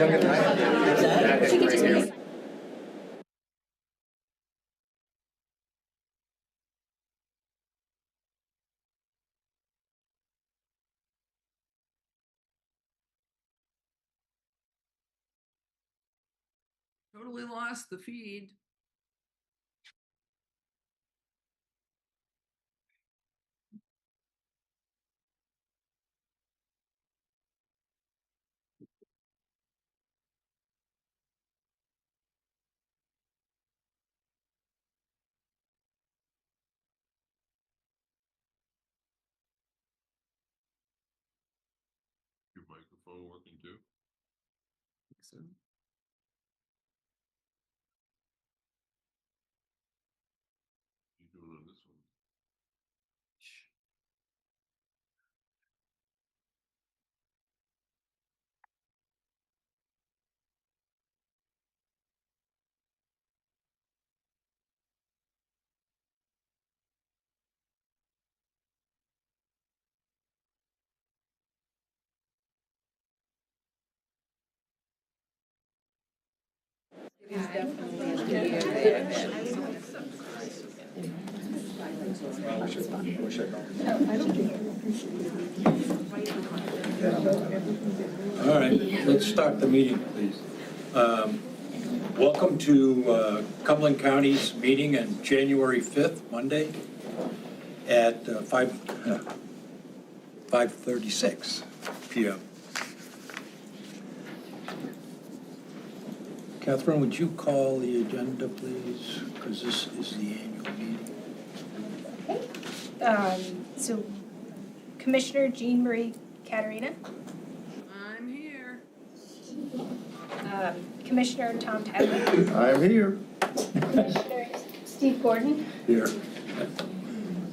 younger than I am. She could just be. Totally lost the feed. Your microphone working too? So You doing on this one? All right, let's start the meeting, please. Welcome to Cumberland County's meeting on January 5th, Monday, at 5:36 p.m. Catherine, would you call the agenda, please? Because this is the annual meeting. So Commissioner Jean Marie Caterina, I'm here. Commissioner Tom Tyler, I'm here. Commissioner Steve Gordon, Here.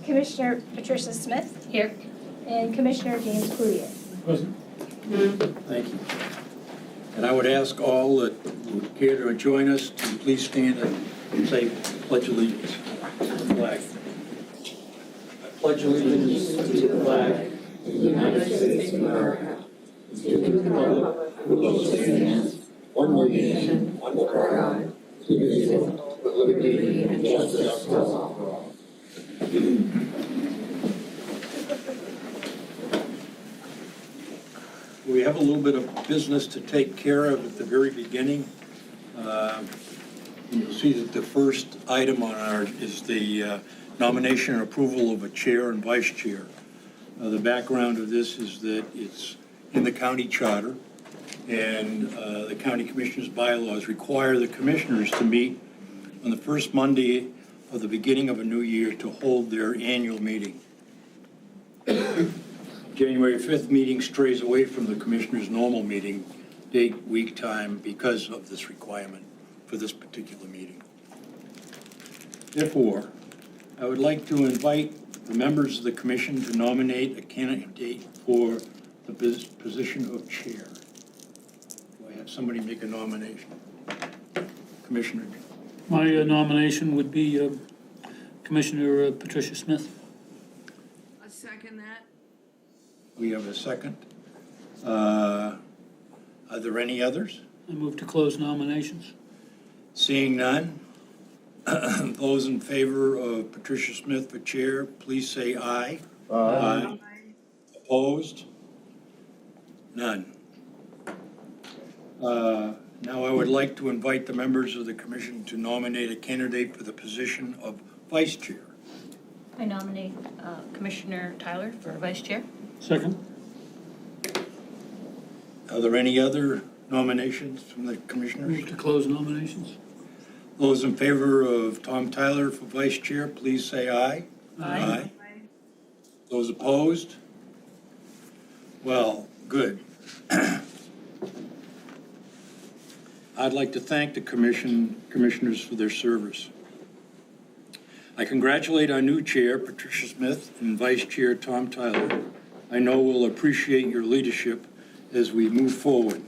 Commissioner Patricia Smith. Here. And Commissioner James Cloutier. Thank you. And I would ask all that would care to join us to please stand and say pledge allegiance to the flag. I pledge allegiance to the flag of the United States of America, and to the republic for which it stands, one nation, under God, indivisible, with liberty and justice for all. We have a little bit of business to take care of at the very beginning. You'll see that the first item on our is the nomination and approval of a chair and vice chair. The background of this is that it's in the county charter, and the county commissioners' bylaws require the commissioners to meet on the first Monday of the beginning of a new year to hold their annual meeting. January 5th meeting strays away from the commissioner's normal meeting date, week, time because of this requirement for this particular meeting. Therefore, I would like to invite the members of the commission to nominate a candidate for the position of chair. Do I have somebody make a nomination? Commissioner. My nomination would be Commissioner Patricia Smith. I second that. We have a second. Are there any others? I move to close nominations. Seeing none, those in favor of Patricia Smith for chair, please say aye. Aye. Opposed? None. Now I would like to invite the members of the commission to nominate a candidate for the position of vice chair. I nominate Commissioner Tyler for vice chair. Second. Are there any other nominations from the commissioners? Move to close nominations. Those in favor of Tom Tyler for vice chair, please say aye. Aye. Those opposed? Well, good. I'd like to thank the commissioners for their service. I congratulate our new chair, Patricia Smith, and vice chair, Tom Tyler. I know we'll appreciate your leadership as we move forward.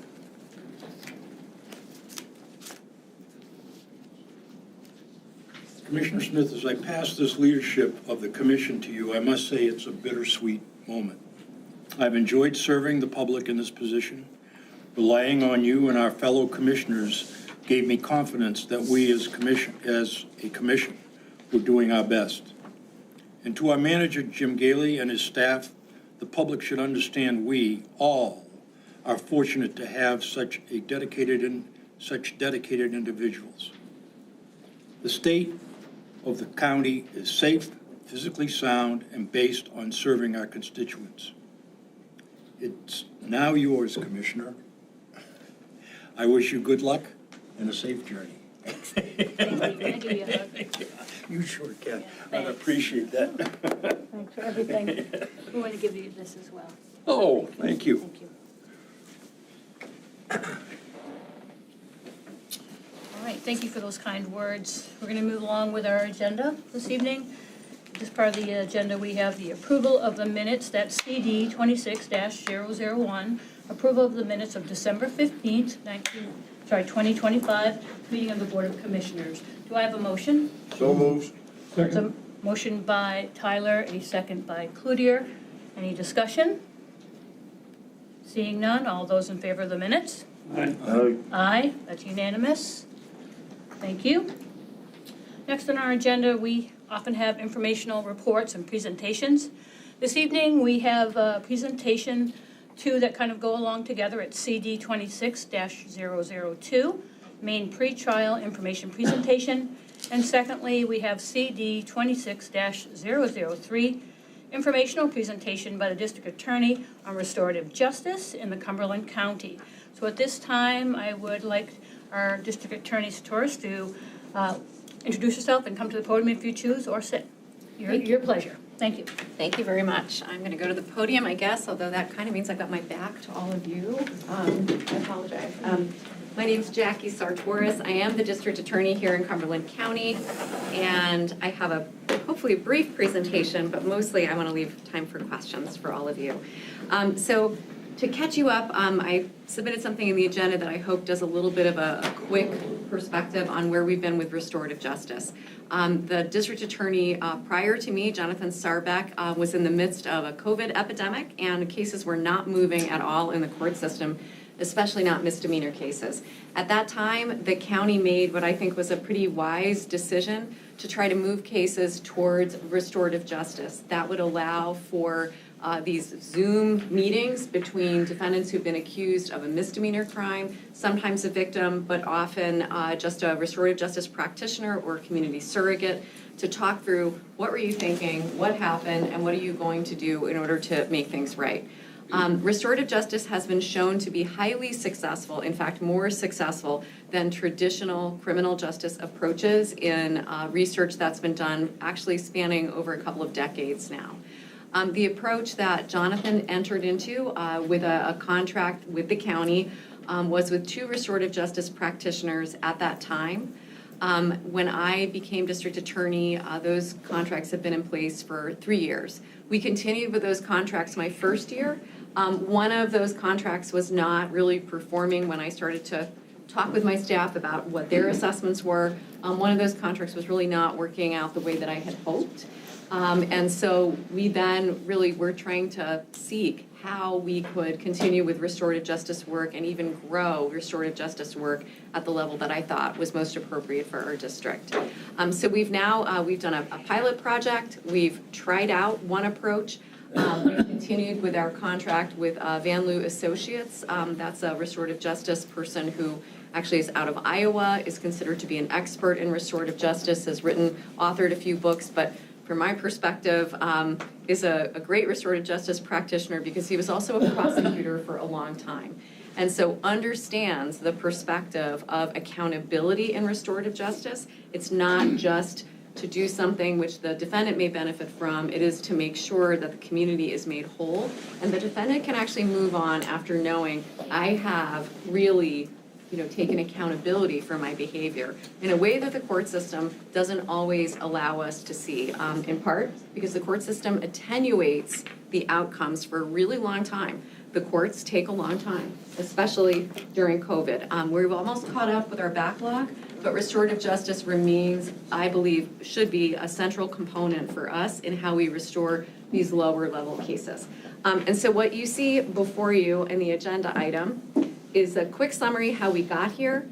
Commissioner Smith, as I pass this leadership of the commission to you, I must say it's a bittersweet moment. I've enjoyed serving the public in this position, Relying on you and our fellow commissioners gave me confidence that we as a commission were doing our best. And to our manager, Jim Gailey, and his staff, the public should understand we all are fortunate to have such dedicated individuals. The state of the county is safe, physically sound, and based on serving our constituents. It's now yours, Commissioner. I wish you good luck and a safe journey. I give you a hug. You sure can. I Thanks. appreciate that. Thanks for everything. We want to give you this as well. Oh, thank you. Thank you. All right, thank you for those kind words. We're going to move along with our agenda this evening. As part of the agenda, we have the approval of the minutes, that's CD 26-001, approval of the minutes of December 15th, 2025, meeting of the Board of Commissioners. Do I have a motion? So moved. It's a motion by Tyler, a second by Cloutier. Any discussion? Seeing none, all those in favor of the minutes? Aye, that's unanimous. Thank you. Next on our agenda, we often have informational reports and presentations. This evening, we have a presentation, two that kind of go along together at CD 26-002, main pretrial information presentation. And secondly, we have CD 26-003, informational presentation by the District Attorney on restorative justice in the Cumberland County. So at this time, I would like our District Attorney Satoris to introduce yourself and come to the podium if you choose, or sit. Your pleasure. Thank you. Thank you very much. I'm going to go to the podium, I guess, although that kind of means I've got my back to all of you. I apologize. My name is Jackie Sartoris. I am the District Attorney here in Cumberland County, and I have a hopefully brief presentation, but mostly I want to leave time for questions for all of you. So to catch you up, I submitted something in the agenda that I hope does a little bit of a quick perspective on where we've been with restorative justice. The District Attorney prior to me, Jonathan Sarbeck, was in the midst of a COVID epidemic, and cases were not moving at all in the court system, especially not misdemeanor cases. At that time, the county made what I think was a pretty wise decision to try to move cases towards restorative justice. That would allow for these Zoom meetings between defendants who've been accused of a misdemeanor crime, sometimes a victim, but often just a restorative justice practitioner or community surrogate, to talk through what were you thinking, what happened, and what are you going to do in order to make things right. Restorative justice has been shown to be highly successful, in fact, more successful than traditional criminal justice approaches in research that's been done actually spanning over a couple of decades now. The approach that Jonathan entered into with a contract with the county was with 2 restorative justice practitioners at that time. When I became district attorney, those contracts have been in place for 3 years. We continued with those contracts my first year. One of those contracts was not really performing when I started to talk with my staff about what their assessments were. One of those contracts was really not working out the way that I had hoped. And so we then really were trying to seek how we could continue with restorative justice work and even grow restorative justice work at the level that I thought was most appropriate for our district. So we've now, we've done a pilot project. We've tried out one approach. We've continued with our contract with Van Loo Associates. That's a restorative justice person who actually is out of Iowa, is considered to be an expert in restorative justice, has authored a few books, but from my perspective, is a great restorative justice practitioner because he was also a prosecutor for a long time. And so understands the perspective of accountability in restorative justice. It's not just to do something which the defendant may benefit from. It is to make sure that the community is made whole and the defendant can actually move on after knowing I have really taken accountability for my behavior in a way that the court system doesn't always allow us to see, in part because the court system attenuates the outcomes for a really long time. The courts take a long time, especially during COVID. We've almost caught up with our backlog, but restorative justice remains, I believe, should be a central component for us in how we restore these lower level cases. And so what you see before you in the agenda item is a quick summary how we got here.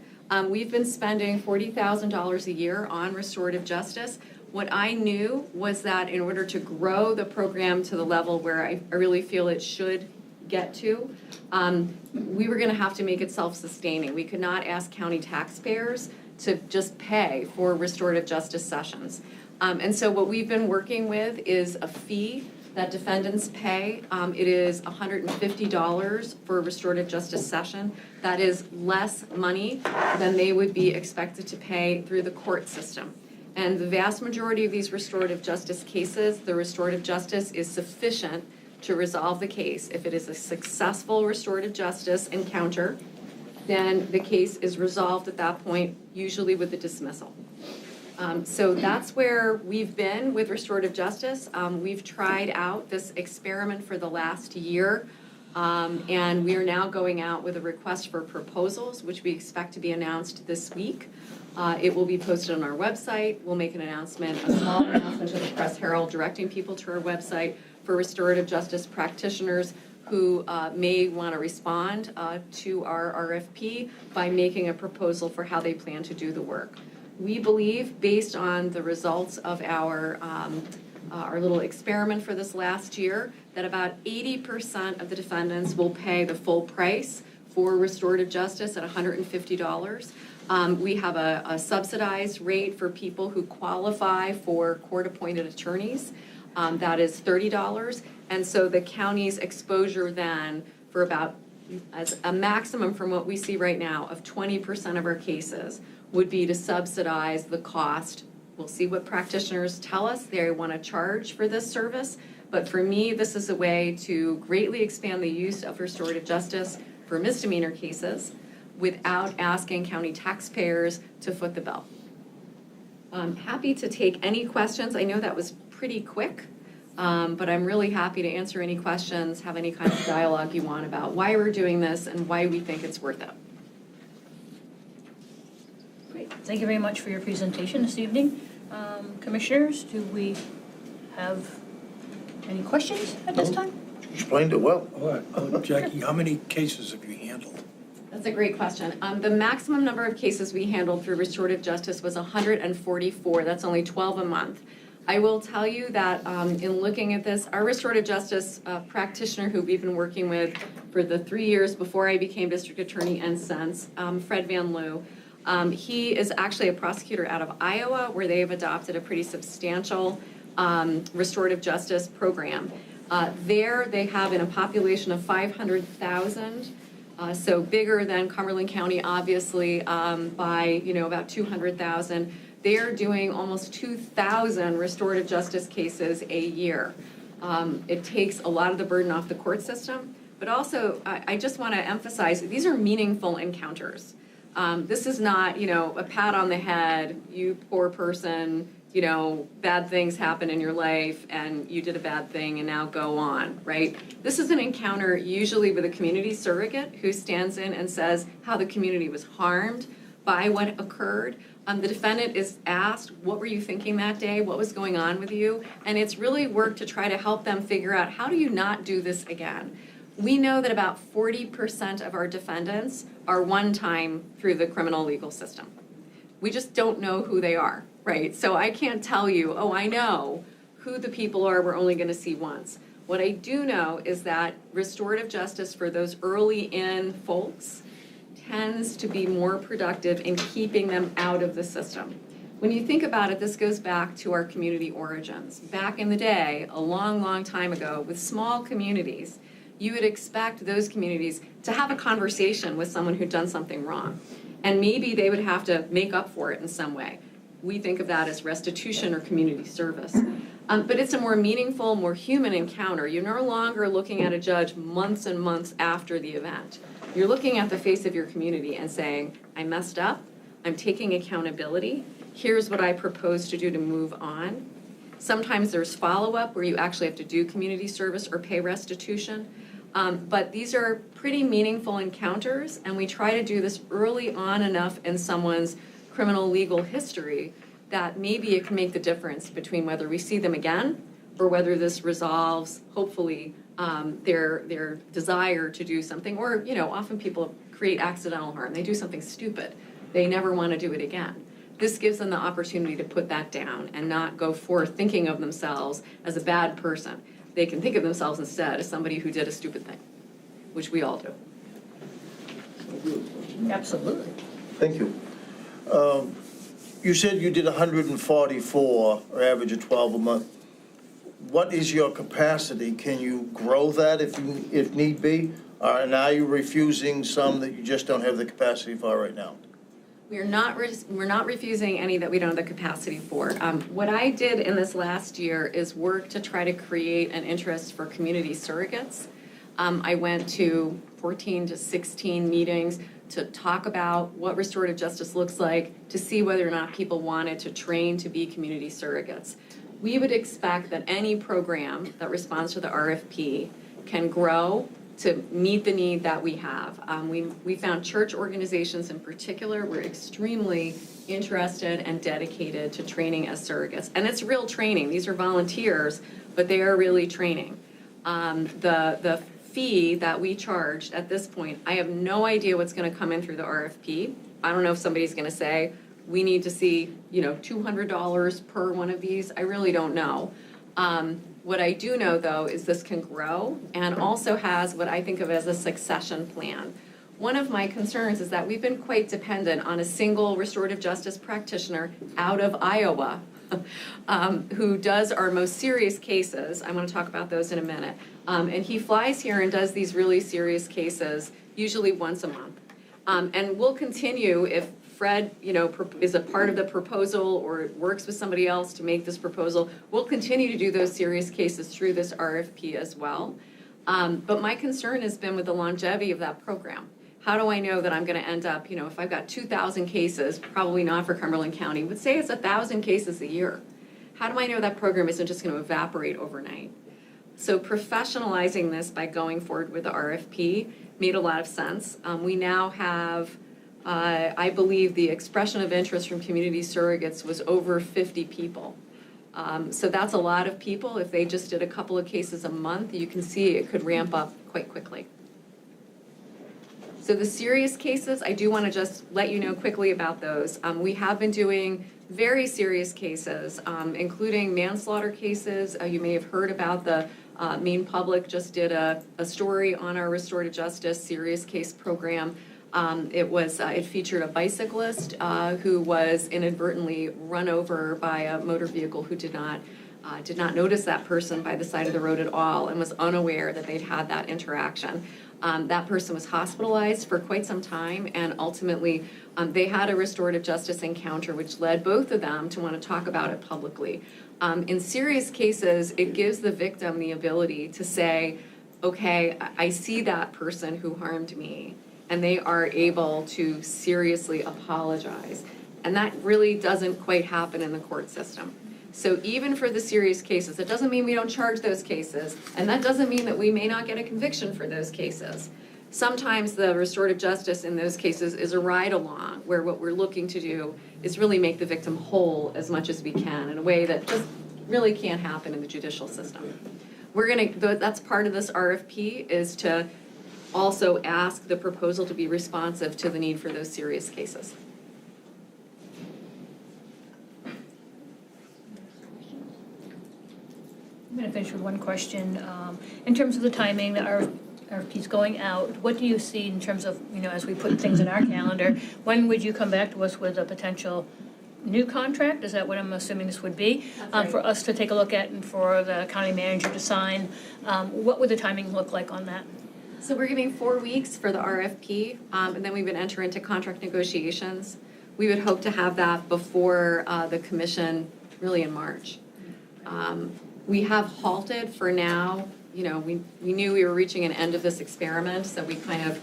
We've been spending $40,000 a year on restorative justice. What I knew was that in order to grow the program to the level where I really feel it should get to, we were going to have to make it self-sustaining. We could not ask county taxpayers to just pay for restorative justice sessions. And so what we've been working with is a fee that defendants pay. It is $150 for a restorative justice session. That is less money than they would be expected to pay through the court system. And the vast majority of these restorative justice cases, the restorative justice is sufficient to resolve the case. If it is a successful restorative justice encounter, then the case is resolved at that point, usually with a dismissal. So that's where we've been with restorative justice. We've tried out this experiment for the last year, and we are now going out with a request for proposals, which we expect to be announced this week. It will be posted on our website. We'll make an announcement, a small announcement to the Press Herald, directing people to our website for restorative justice practitioners who may want to respond to our RFP by making a proposal for how they plan to do the work. We believe, based on the results of our little experiment for this last year, that about 80% of the defendants will pay the full price for restorative justice at $150. We have a subsidized rate for people who qualify for court-appointed attorneys. That is $30. And so the county's exposure then for about, as a maximum from what we see right now, of 20% of our cases would be to subsidize the cost. We'll see what practitioners tell us they want to charge for this service. But for me, this is a way to greatly expand the use of restorative justice for misdemeanor cases without asking county taxpayers to foot the bill. I'm happy to take any questions. I know that was pretty quick, but I'm really happy to answer any questions, have any kind of dialogue you want about why we're doing this and why we think it's worth it. Great, thank you very much for your presentation this evening. Commissioners, do we have any questions at this time? Explained it well. Jackie, how many cases have you handled? That's a great question. The maximum number of cases we handled through restorative justice was 144. That's only 12 a month. I will tell you that in looking at this, our restorative justice practitioner who we've been working with for the 3 years before I became district attorney and since, Fred Van Loo, he is actually a prosecutor out of Iowa, where they have adopted a pretty substantial restorative justice program. There they have, in a population of 500,000, so bigger than Cumberland County, obviously, by about 200,000. They are doing almost 2,000 restorative justice cases a year. It takes a lot of the burden off the court system, but also I just want to emphasize these are meaningful encounters. This is not, a pat on the head, you poor person, bad things happen in your life and you did a bad thing and now go on, right? This is an encounter usually with a community surrogate who stands in and says how the community was harmed by what occurred. The defendant is asked, what were you thinking that day? What was going on with you? And it's really work to try to help them figure out, how do you not do this again? We know that about 40% of our defendants are one time through the criminal legal system. We just don't know who they are, right? So I can't tell you, oh, I know who the people are we're only going to see once. What I do know is that restorative justice for those early in folks tends to be more productive in keeping them out of the system. When you think about it, this goes back to our community origins. Back in the day, a long, long time ago, with small communities, you would expect those communities to have a conversation with someone who'd done something wrong. And maybe they would have to make up for it in some way. We think of that as restitution or community service. But it's a more meaningful, more human encounter. You're no longer looking at a judge months and months after the event. You're looking at the face of your community and saying, I messed up, I'm taking accountability, here's what I propose to do to move on. Sometimes there's follow-up where you actually have to do community service or pay restitution. But these are pretty meaningful encounters, and we try to do this early on enough in someone's criminal legal history that maybe it can make the difference between whether we see them again or whether this resolves, hopefully, their desire to do something. Or, often people have create accidental harm, they do something stupid, they never want to do it again. This gives them the opportunity to put that down and not go forth thinking of themselves as a bad person. They can think of themselves instead as somebody who did a stupid thing, which we all do. Absolutely. Thank you. You said you did 144, or average of 12 a month. What is your capacity? Can you grow that if need be? And are you refusing some that you just don't have the capacity for right now? We're not refusing any that we don't have the capacity for. What I did in this last year is work to try to create an interest for community surrogates. I went to 14 to 16 meetings to talk about what restorative justice looks like, to see whether or not people wanted to train to be community surrogates. We would expect that any program that responds to the RFP can grow to meet the need that we have. We found church organizations in particular were extremely interested and dedicated to training as surrogates. And it's real training. These are volunteers, but they are really training. The fee that we charged at this point, I have no idea what's gonna come in through the RFP. I don't know if somebody's gonna say, we need to see, $200 per one of these. I really don't know. What I do know, though, is this can grow and also has what I think of as a succession plan. One of my concerns is that we've been quite dependent on a single restorative justice practitioner out of Iowa who does our most serious cases. I want to talk about those in a minute. And he flies here and does these really serious cases, usually once a month. And we'll continue if Fred, is a part of the proposal or works with somebody else to make this proposal. We'll continue to do those serious cases through this RFP as well. But my concern has been with the longevity of that program. How do I know that I'm going to end up, if I've got 2,000 cases, probably not for Cumberland County, but say it's 1,000 cases a year. How do I know that program isn't just going to evaporate overnight? So professionalizing this by going forward with the RFP made a lot of sense. We now have, I believe the expression of interest from community surrogates was over 50 people. So that's a lot of people. If they just did a couple of cases a month, you can see it could ramp up quite quickly. So the serious cases, I do want to just let you know quickly about those. We have been doing very serious cases, including manslaughter cases. You may have heard about the Maine Public just did a story on our restorative justice serious case program. It featured a bicyclist who was inadvertently run over by a motor vehicle who did not notice that person by the side of the road at all and was unaware that they'd had that interaction. That person was hospitalized for quite some time, and ultimately they had a restorative justice encounter which led both of them to want to talk about it publicly. In serious cases, it gives the victim the ability to say, okay, I see that person who harmed me, and they are able to seriously apologize. And that really doesn't quite happen in the court system. So even for the serious cases, it doesn't mean we don't charge those cases, and that doesn't mean that we may not get a conviction for those cases. Sometimes the restorative justice in those cases is a ride-along, where what we're looking to do is really make the victim whole as much as we can in a way that just really can't happen in the judicial system. That's part of this RFP, is to also ask the proposal to be responsive to the need for those serious cases. I'm going to finish with one question. In terms of the timing, the RFP's going out, what do you see in terms of, as we put things in our calendar, when would you come back to us with a potential new contract? Is that what I'm assuming this would be? Right. For us to take a look at and for the county manager to sign? What would the timing look like on that? So we're giving 4 weeks for the RFP, and then we would enter into contract negotiations. We would hope to have that before the commission, really in March. We have halted for now. We knew we were reaching an end of this experiment, so we kind of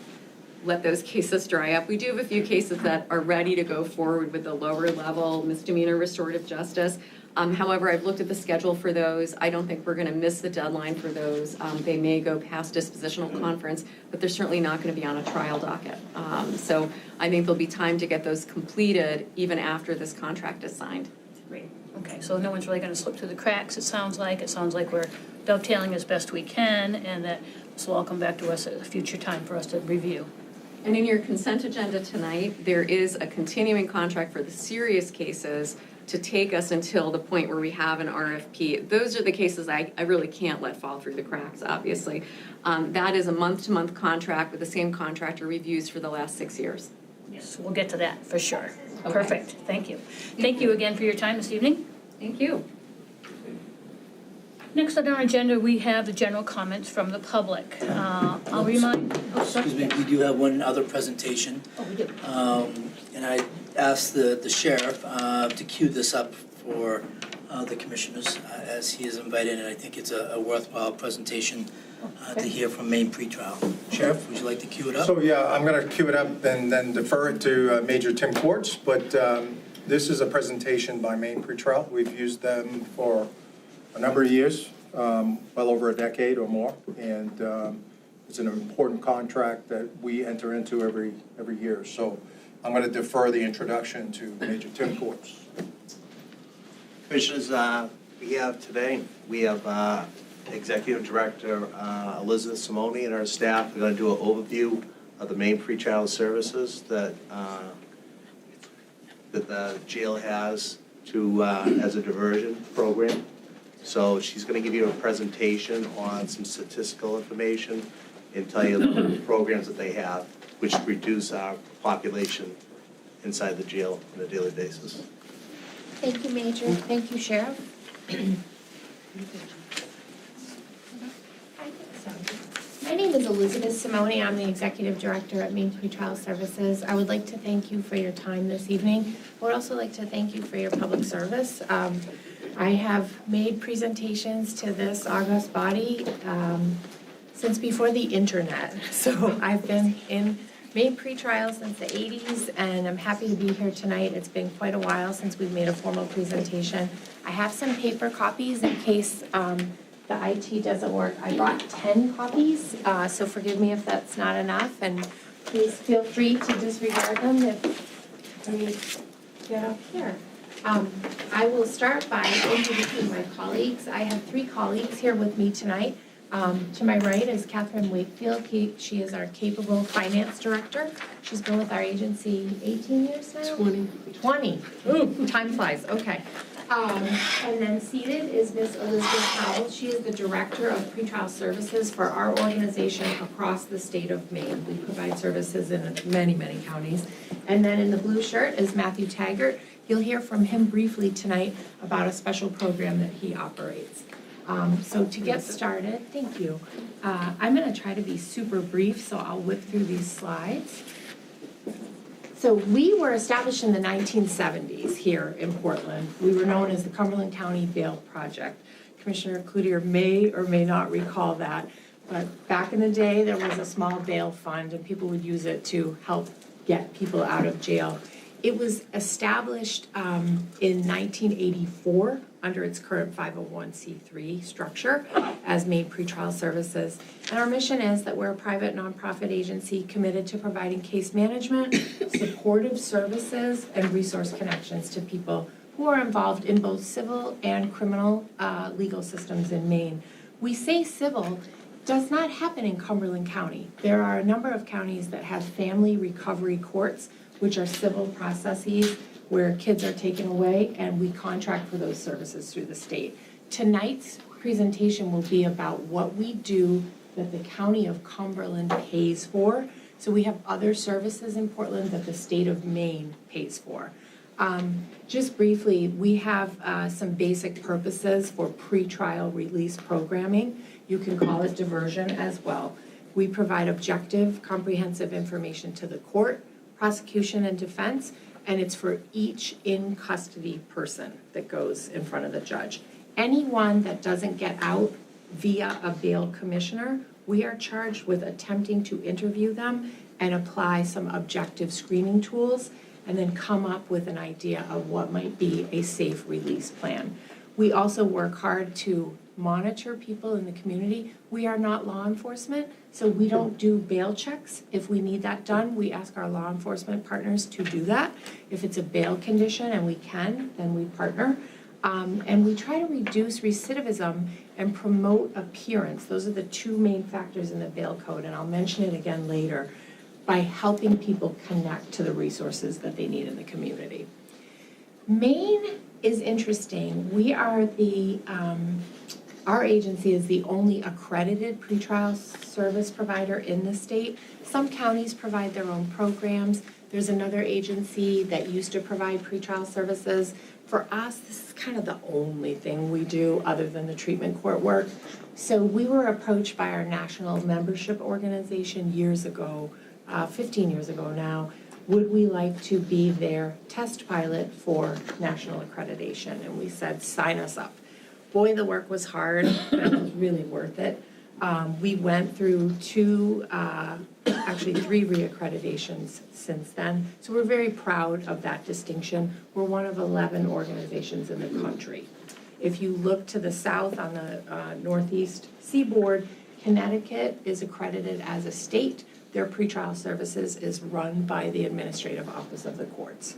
let those cases dry up. We do have a few cases that are ready to go forward with the lower level misdemeanor restorative justice. However, I've looked at the schedule for those. I don't think we're going to miss the deadline for those. They may go past dispositional conference, but they're certainly not going to be on a trial docket. So I think there'll be time to get those completed even after this contract is signed. Great. Okay, so no one's really going to slip through the cracks, it sounds like. It sounds like we're dovetailing as best we can, and that this will all come back to us at a future time for us to review. And in your consent agenda tonight, there is a continuing contract for the serious cases to take us until the point where we have an RFP. Those are the cases I really can't let fall through the cracks, obviously. That is a month-to-month contract with the same contractor we've used for the last 6 years. Yes, we'll get to that for sure. Perfect, thank you. Thank you again for your time this evening. Thank you. Next on our agenda, we have the general comments from the public. I'll remind, oh, sorry. Excuse me, we do have one other presentation. Oh, we do. And I asked the sheriff to cue this up for the commissioners as he is invited, and I think it's a worthwhile presentation to hear from Maine pretrial. Sheriff, would you like to cue it up? So, yeah, I'm going to cue it up and then defer it to Major Tim Quartz, but this is a presentation by Maine Pretrial. We've used them for a number of years, well over a decade or more, and it's an important contract that we enter into every year. So I'm going to defer the introduction to Major Tim Quartz. Commissioners, we have Executive Director Elizabeth Simone and her staff are going to do an overview of the Maine pretrial services that the jail has as a diversion program. So she's going to give you a presentation on some statistical information and tell you the programs that they have, which reduce our population inside the jail on a daily basis. Thank you, Major. Thank you, Sheriff. My name is Elizabeth Simone. I'm the Executive Director at Maine Pretrial Services. I would like to thank you for your time this evening. I would also like to thank you for your public service. I have made presentations to this august body since before the internet. So I've been in Maine pretrial since the 80s, and I'm happy to be here tonight. It's been quite a while since we've made a formal presentation. I have some paper copies in case the IT doesn't work. I brought 10 copies, so forgive me if that's not enough, and please feel free to disregard them if we get up here. I will start by introducing my colleagues. I have 3 colleagues here with me tonight. To my right is Catherine Wakefield. She is our capable finance director. She's been with our agency 18 years now? 20. Ooh, time flies, okay. And then seated is Ms. Elizabeth Howell. She is the Director of Pretrial Services for our organization across the state of Maine. We provide services in many, many counties. And then in the blue shirt is Matthew Taggart. You'll hear from him briefly tonight about a special program that he operates. So to get started, thank you. I'm going to try to be super brief, so I'll whip through these slides. So we were established in the 1970s here in Portland. We were known as the Cumberland County Bail Project. Commissioner Cloutier may or may not recall that, but back in the day, there was a small bail fund, and people would use it to help get people out of jail. It was established in 1984 under its current 501c3 structure as Maine Pretrial Services. And our mission is that we're a private nonprofit agency committed to providing case management, supportive services, and resource connections to people who are involved in both civil and criminal legal systems in Maine. We say civil does not happen in Cumberland County. There are a number of counties that have family recovery courts, which are civil processes where kids are taken away, and we contract for those services through the state. Tonight's presentation will be about what we do that the County of Cumberland pays for. So we have other services in Portland that the state of Maine pays for. Just briefly, we have some basic purposes for pretrial release programming. You can call it diversion as well. We provide objective, comprehensive information to the court, prosecution, and defense, and it's for each in-custody person that goes in front of the judge. Anyone that doesn't get out via a bail commissioner, we are charged with attempting to interview them and apply some objective screening tools, and then come up with an idea of what might be a safe release plan. We also work hard to monitor people in the community. We are not law enforcement, so we don't do bail checks. If we need that done, we ask our law enforcement partners to do that. If it's a bail condition and we can, then we partner. And we try to reduce recidivism and promote appearance. Those are the 2 main factors in the bail code, and I'll mention it again later. by helping people connect to the resources that they need in the community. Maine is interesting. We are our agency is the only accredited pretrial service provider in the state. Some counties provide their own programs. There's another agency that used to provide pretrial services. For us, this is kind of the only thing we do other than the treatment court work. So we were approached by our national membership organization years ago, 15 years ago now. Would we like to be their test pilot for national accreditation? And we said, sign us up. Boy, the work was hard, but it was really worth it. We went through actually 3 reaccreditations since then. So we're very proud of that distinction. We're one of 11 organizations in the country. If you look to the south on the northeast seaboard, Connecticut is accredited as a state. Their pretrial services is run by the Administrative Office of the Courts.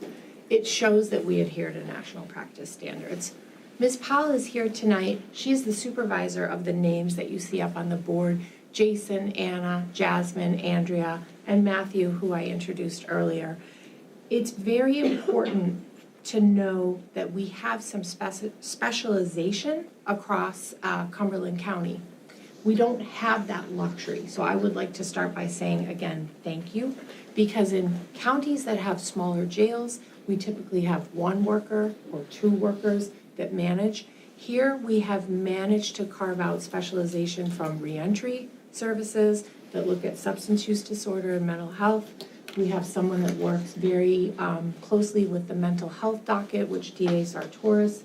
It shows that we adhere to national practice standards. Ms. Powell is here tonight. She's the supervisor of the names that you see up on the board: Jason, Anna, Jasmine, Andrea, and Matthew, who I introduced earlier. It's very important to know that we have some specialization across Cumberland County. We don't have that luxury. So I would like to start by saying, again, thank you, because in counties that have smaller jails, we typically have 1 worker or 2 workers that manage. Here, we have managed to carve out specialization from reentry services that look at substance use disorder and mental health. We have someone that works very closely with the mental health docket, which DA Sartoris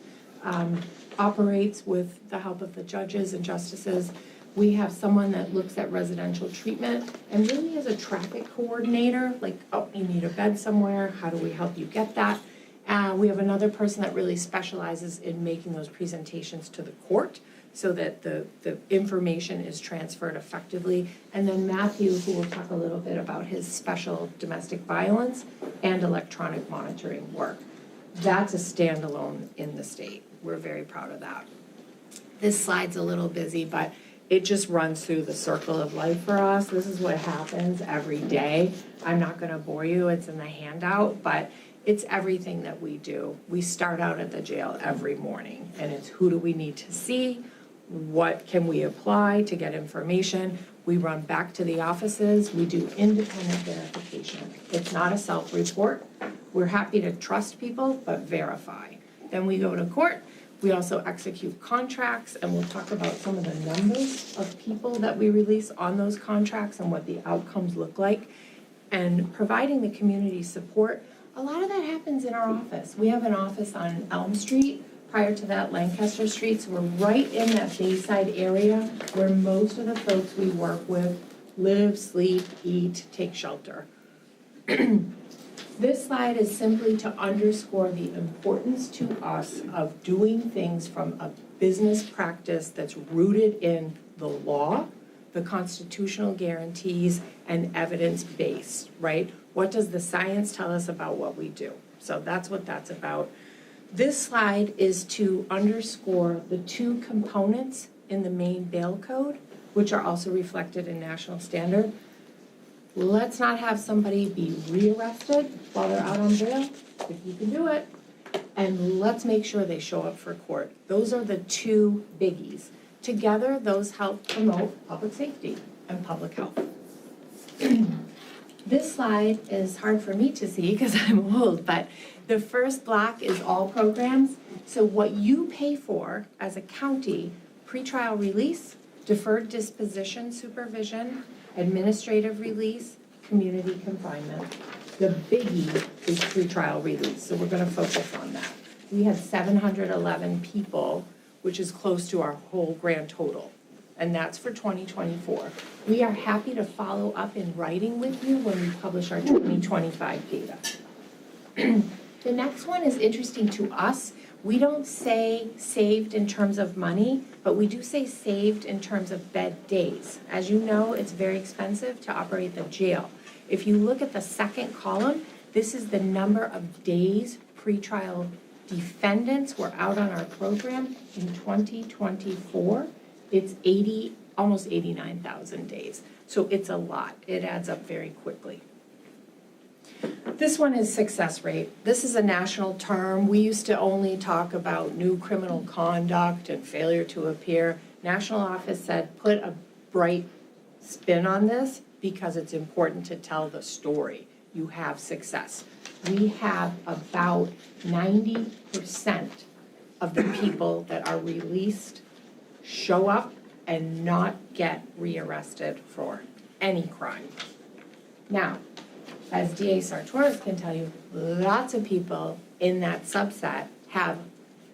operates with the help of the judges and justices. We have someone that looks at residential treatment and really is a traffic coordinator, like, oh, you need a bed somewhere, how do we help you get that? We have another person that really specializes in making those presentations to the court so that the information is transferred effectively. And then Matthew, who will talk a little bit about his special domestic violence and electronic monitoring work. That's a standalone in the state. We're very proud of that. This slide's a little busy, but it just runs through the circle of life for us. This is what happens every day. I'm not gonna bore you, it's in the handout, but it's everything that we do. We start out at the jail every morning, and it's who do we need to see? What can we apply to get information? We run back to the offices. We do independent verification. It's not a self-report. We're happy to trust people, but verify. Then we go to court. We also execute contracts, and we'll talk about some of the numbers of people that we release on those contracts and what the outcomes look like. And providing the community support, a lot of that happens in our office. We have an office on Elm Street, prior to that Lancaster Street, so we're right in that Bayside area where most of the folks we work with live, sleep, eat, take shelter. This slide is simply to underscore the importance to us of doing things from a business practice that's rooted in the law, the constitutional guarantees, and evidence-based, right? What does the science tell us about what we do? So that's what that's about. This slide is to underscore the 2 components in the Maine Bail Code, which are also reflected in national standard. Let's not have somebody be rearrested while they're out on bail, if you can do it, and let's make sure they show up for court. Those are the 2 biggies. Together, those help promote public safety and public health. This slide is hard for me to see because I'm old, but the first block is all programs. So what you pay for as a county, pretrial release, deferred disposition supervision, administrative release, community confinement. The biggie is pretrial release, so we're gonna focus on that. We have 711 people, which is close to our whole grand total, and that's for 2024. We are happy to follow up in writing with you when we publish our 2025 data. The next one is interesting to us. We don't say saved in terms of money, but we do say saved in terms of bed days. As you know, it's very expensive to operate the jail. If you look at the second column, this is the number of days pretrial defendants were out on our program in 2024. It's almost 89,000 days. So it's a lot. It adds up very quickly. This one is success rate. This is a national term. We used to only talk about new criminal conduct and failure to appear. National office said, put a bright spin on this because it's important to tell the story. You have success. We have about 90% of the people that are released show up and not get rearrested for any crime. Now, as DA Sartoris can tell you, lots of people in that subset have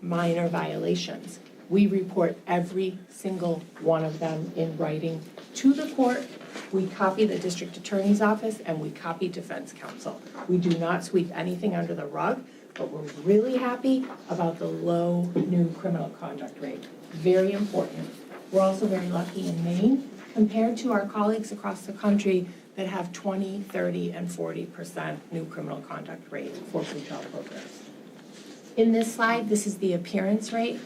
minor violations. We report every single one of them in writing to the court. We copy the district attorney's office and we copy defense counsel. We do not sweep anything under the rug, but we're really happy about the low new criminal conduct rate. Very important. We're also very lucky in Maine compared to our colleagues across the country that have 20, 30, and 40% new criminal conduct rate for pretrial programs. In this slide, this is the appearance rate.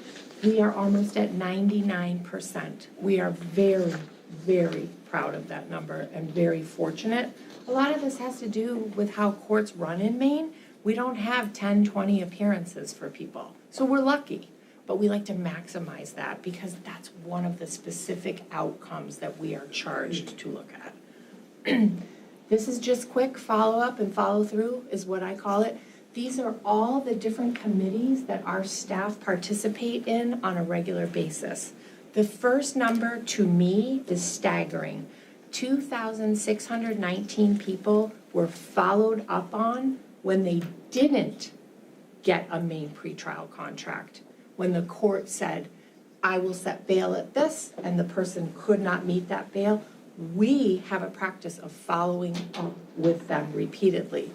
We are almost at 99%. We are very, very proud of that number and very fortunate. A lot of this has to do with how courts run in Maine. We don't have 10, 20 appearances for people. So we're lucky, but we like to maximize that because that's one of the specific outcomes that we are charged to look at. This is just quick follow-up and follow-through is what I call it. These are all the different committees that our staff participate in on a regular basis. The first number to me is staggering. 2,619 people were followed up on when they didn't get a Maine pretrial contract. When the court said, I will set bail at this, and the person could not meet that bail, we have a practice of following up with them repeatedly.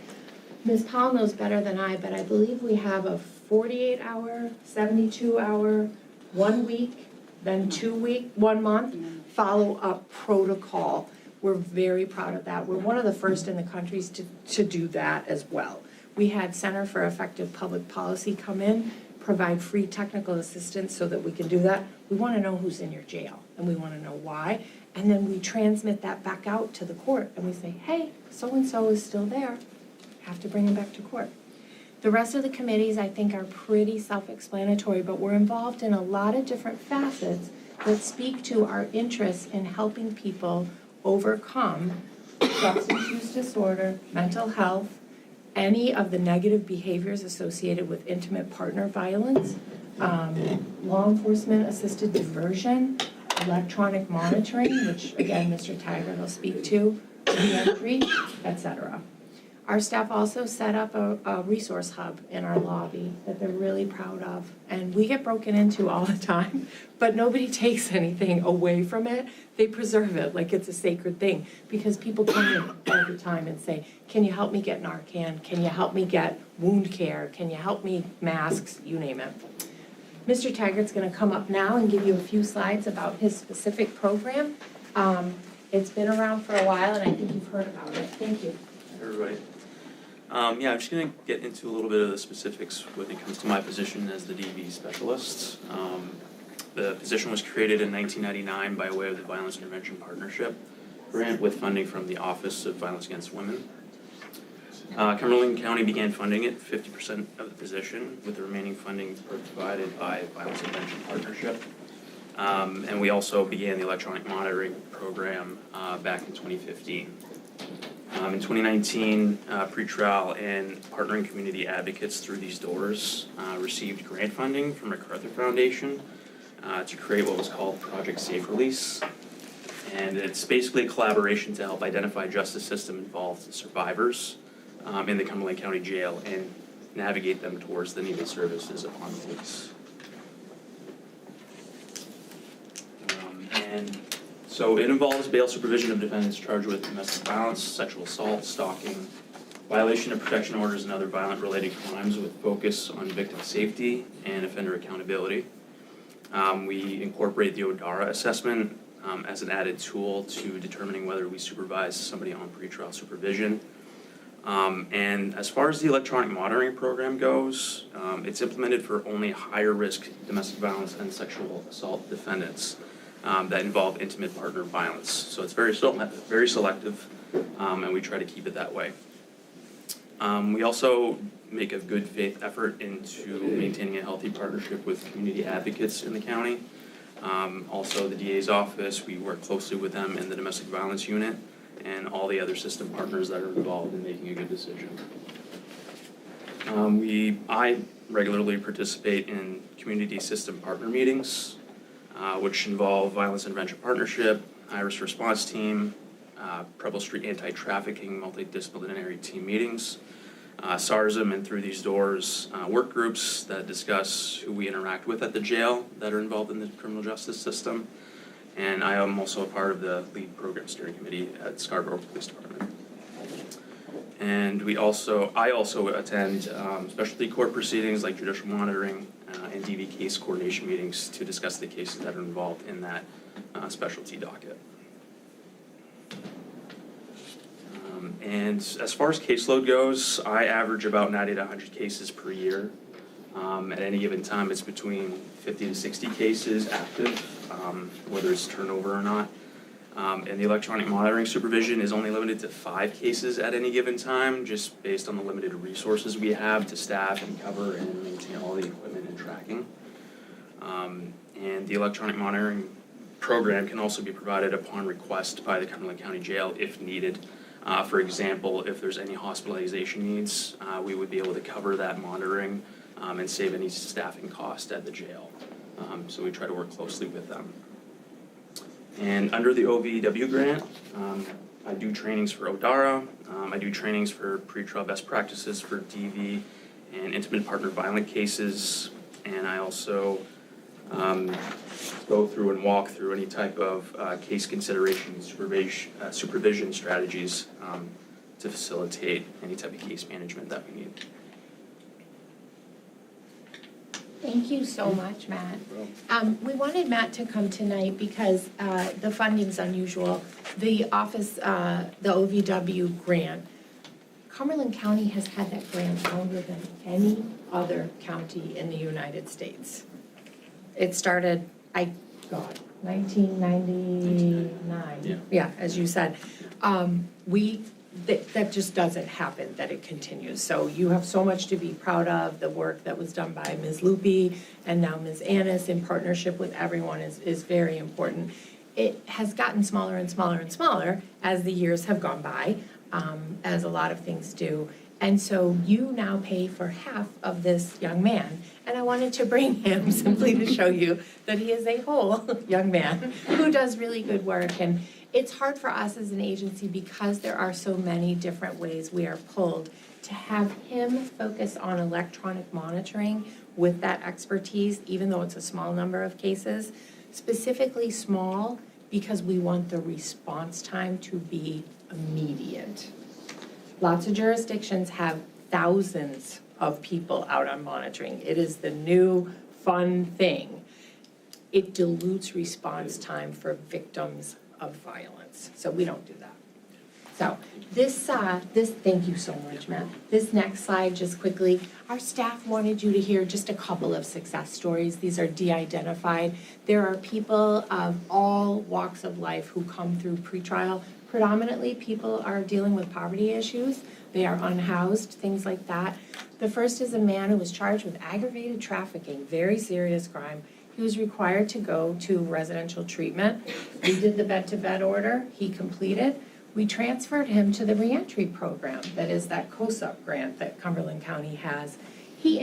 Ms. Powell knows better than I, but I believe we have a 48-hour, 72-hour, 1 week, then 2 week, 1 month follow-up protocol. We're very proud of that. We're one of the first in the country to do that as well. We had Center for Effective Public Policy come in, provide free technical assistance so that we can do that. We want to know who's in your jail, and we want to know why. And then we transmit that back out to the court, and we say, hey, so-and-so is still there. Have to bring him back to court. The rest of the committees, I think, are pretty self-explanatory, but we're involved in a lot of different facets that speak to our interest in helping people overcome substance use disorder, mental health, any of the negative behaviors associated with intimate partner violence, law enforcement assisted diversion, electronic monitoring, which again, Mr. Taggart will speak to, reentry, etc. Our staff also set up a resource hub in our lobby that they're really proud of. And we get broken into all the time, but nobody takes anything away from it. They preserve it like it's a sacred thing because people come in all the time and say, can you help me get Narcan? Can you help me get wound care? Can you help me masks? You name it. Mr. Taggart's gonna come up now and give you a few slides about his specific program. It's been around for a while and I think you've heard about it. Thank you. Everybody. Yeah, I'm just going to get into a little bit of the specifics when it comes to my position as the DV specialist. The position was created in 1999 by way of the Violence Intervention Partnership grant with funding from the Office of Violence Against Women. Cumberland County began funding it 50% of the position, with the remaining funding provided by Violence Intervention Partnership. And we also began the electronic monitoring program back in 2015. In 2019, pretrial and partnering community advocates through these doors received grant funding from MacArthur Foundation to create what was called Project Safe Release. And it's basically a collaboration to help identify justice system involved survivors in the Cumberland County Jail and navigate them towards the needed services upon release. So it involves bail supervision of defendants charged with domestic violence, sexual assault, stalking, violation of protection orders, and other violent-related crimes with focus on victim safety and offender accountability. We incorporate the ODARA assessment as an added tool to determining whether we supervise somebody on pretrial supervision. And as far as the electronic monitoring program goes, it's implemented for only higher-risk domestic violence and sexual assault defendants that involve intimate partner violence. So it's very selective, and we try to keep it that way. We also make a good faith effort into maintaining a healthy partnership with community advocates in the county. Also, the DA's office, we work closely with them in the domestic violence unit and all the other system partners that are involved in making a good decision. I regularly participate in community system partner meetings, which involve Violence Intervention Partnership, Iris Response Team, Preble Street Anti-Trafficking Multidisciplinary Team meetings, SARSM, and Through These Doors work groups that discuss who we interact with at the jail that are involved in the criminal justice system. And I am also a part of the lead program steering committee at Scarborough Police Department. And I also attend specialty court proceedings like judicial monitoring and DV case coordination meetings to discuss the cases that are involved in that specialty docket. And as far as caseload goes, I average about 90 to 100 cases per year. At any given time, it's between 50 to 60 cases active, whether it's turnover or not. And the electronic monitoring supervision is only limited to 5 cases at any given time, just based on the limited resources we have to staff and cover and maintain all the equipment and tracking. And the electronic monitoring program can also be provided upon request by the Cumberland County Jail if needed. For example, if there's any hospitalization needs, we would be able to cover that monitoring and save any staffing cost at the jail. So we try to work closely with them. And under the OVW grant, I do trainings for ODARA, I do trainings for pretrial best practices for DV and intimate partner violent cases, and I also go through and walk through any type of case consideration supervision strategies to facilitate any type of case management that we need. Thank you so much, Matt. We wanted Matt to come tonight because the funding's unusual. The office, the OVW grant, Cumberland County has had that grant longer than any other county in the United States. It started, 1999. Yeah, as you said. That just doesn't happen, that it continues. So you have so much to be proud of. The work that was done by Ms. Lupi and now Ms. Annis in partnership with everyone is very important. It has gotten smaller and smaller and smaller as the years have gone by, as a lot of things do. And so you now pay for half of this young man. And I wanted to bring him simply to show you that he is a whole young man who does really good work. And it's hard for us as an agency because there are so many different ways we are pulled to have him focus on electronic monitoring with that expertise, even though it's a small number of cases, specifically small because we want the response time to be immediate. Lots of jurisdictions have thousands of people out on monitoring. It is the new fun thing. It dilutes response time for victims of violence, so we don't do that. So this, thank you so much, Matt. This next slide, just quickly, our staff wanted you to hear just a couple of success stories. These are de-identified. There are people of all walks of life who come through pretrial. Predominantly, people are dealing with poverty issues. They are unhoused, things like that. The first is a man who was charged with aggravated trafficking, very serious crime. He was required to go to residential treatment. We did the bed-to-bed order, he completed. We transferred him to the reentry program, that is that COSUP grant that Cumberland County has. He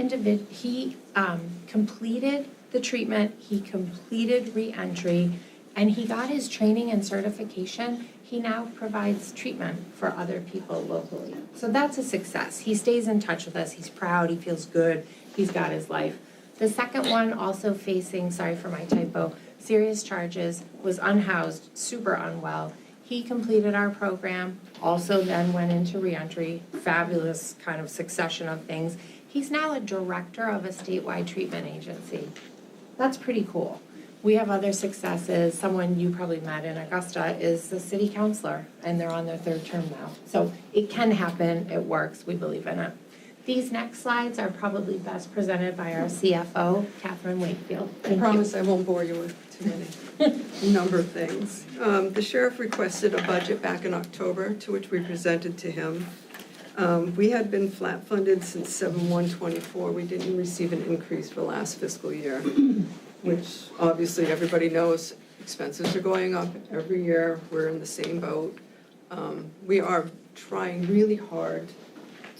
completed the treatment, he completed reentry, and he got his training and certification. He now provides treatment for other people locally. So that's a success. He stays in touch with us, he's proud, he feels good, he's got his life. The second one, also facing, sorry for my typo, serious charges, was unhoused, super unwell. He completed our program, also then went into reentry, fabulous kind of succession of things. He's now a director of a statewide treatment agency. That's pretty cool. We have other successes. Someone you probably met in Augusta is the city councilor, and they're on their 3rd term now. So it can happen, it works, we believe in it. These next slides are probably best presented by our CFO, Catherine Wakefield. I promise I won't bore you with too many number of things. The sheriff requested a budget back in October, to which we presented to him. We had been flat funded since 7/1/24. We didn't receive an increase for last fiscal year, which obviously everybody knows expenses are going up every year. We're in the same boat. We are trying really hard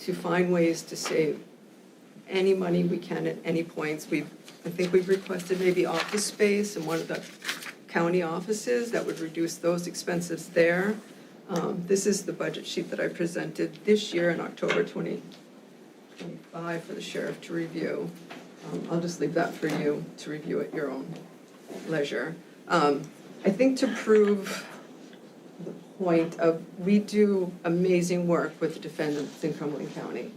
to find ways to save any money we can at any points. I think we've requested maybe office space in one of the county offices that would reduce those expenses there. This is the budget sheet that I presented this year in October 2025 for the sheriff to review. I'll just leave that for you to review at your own leisure. I think to prove the point of, we do amazing work with the defendants in Cumberland County.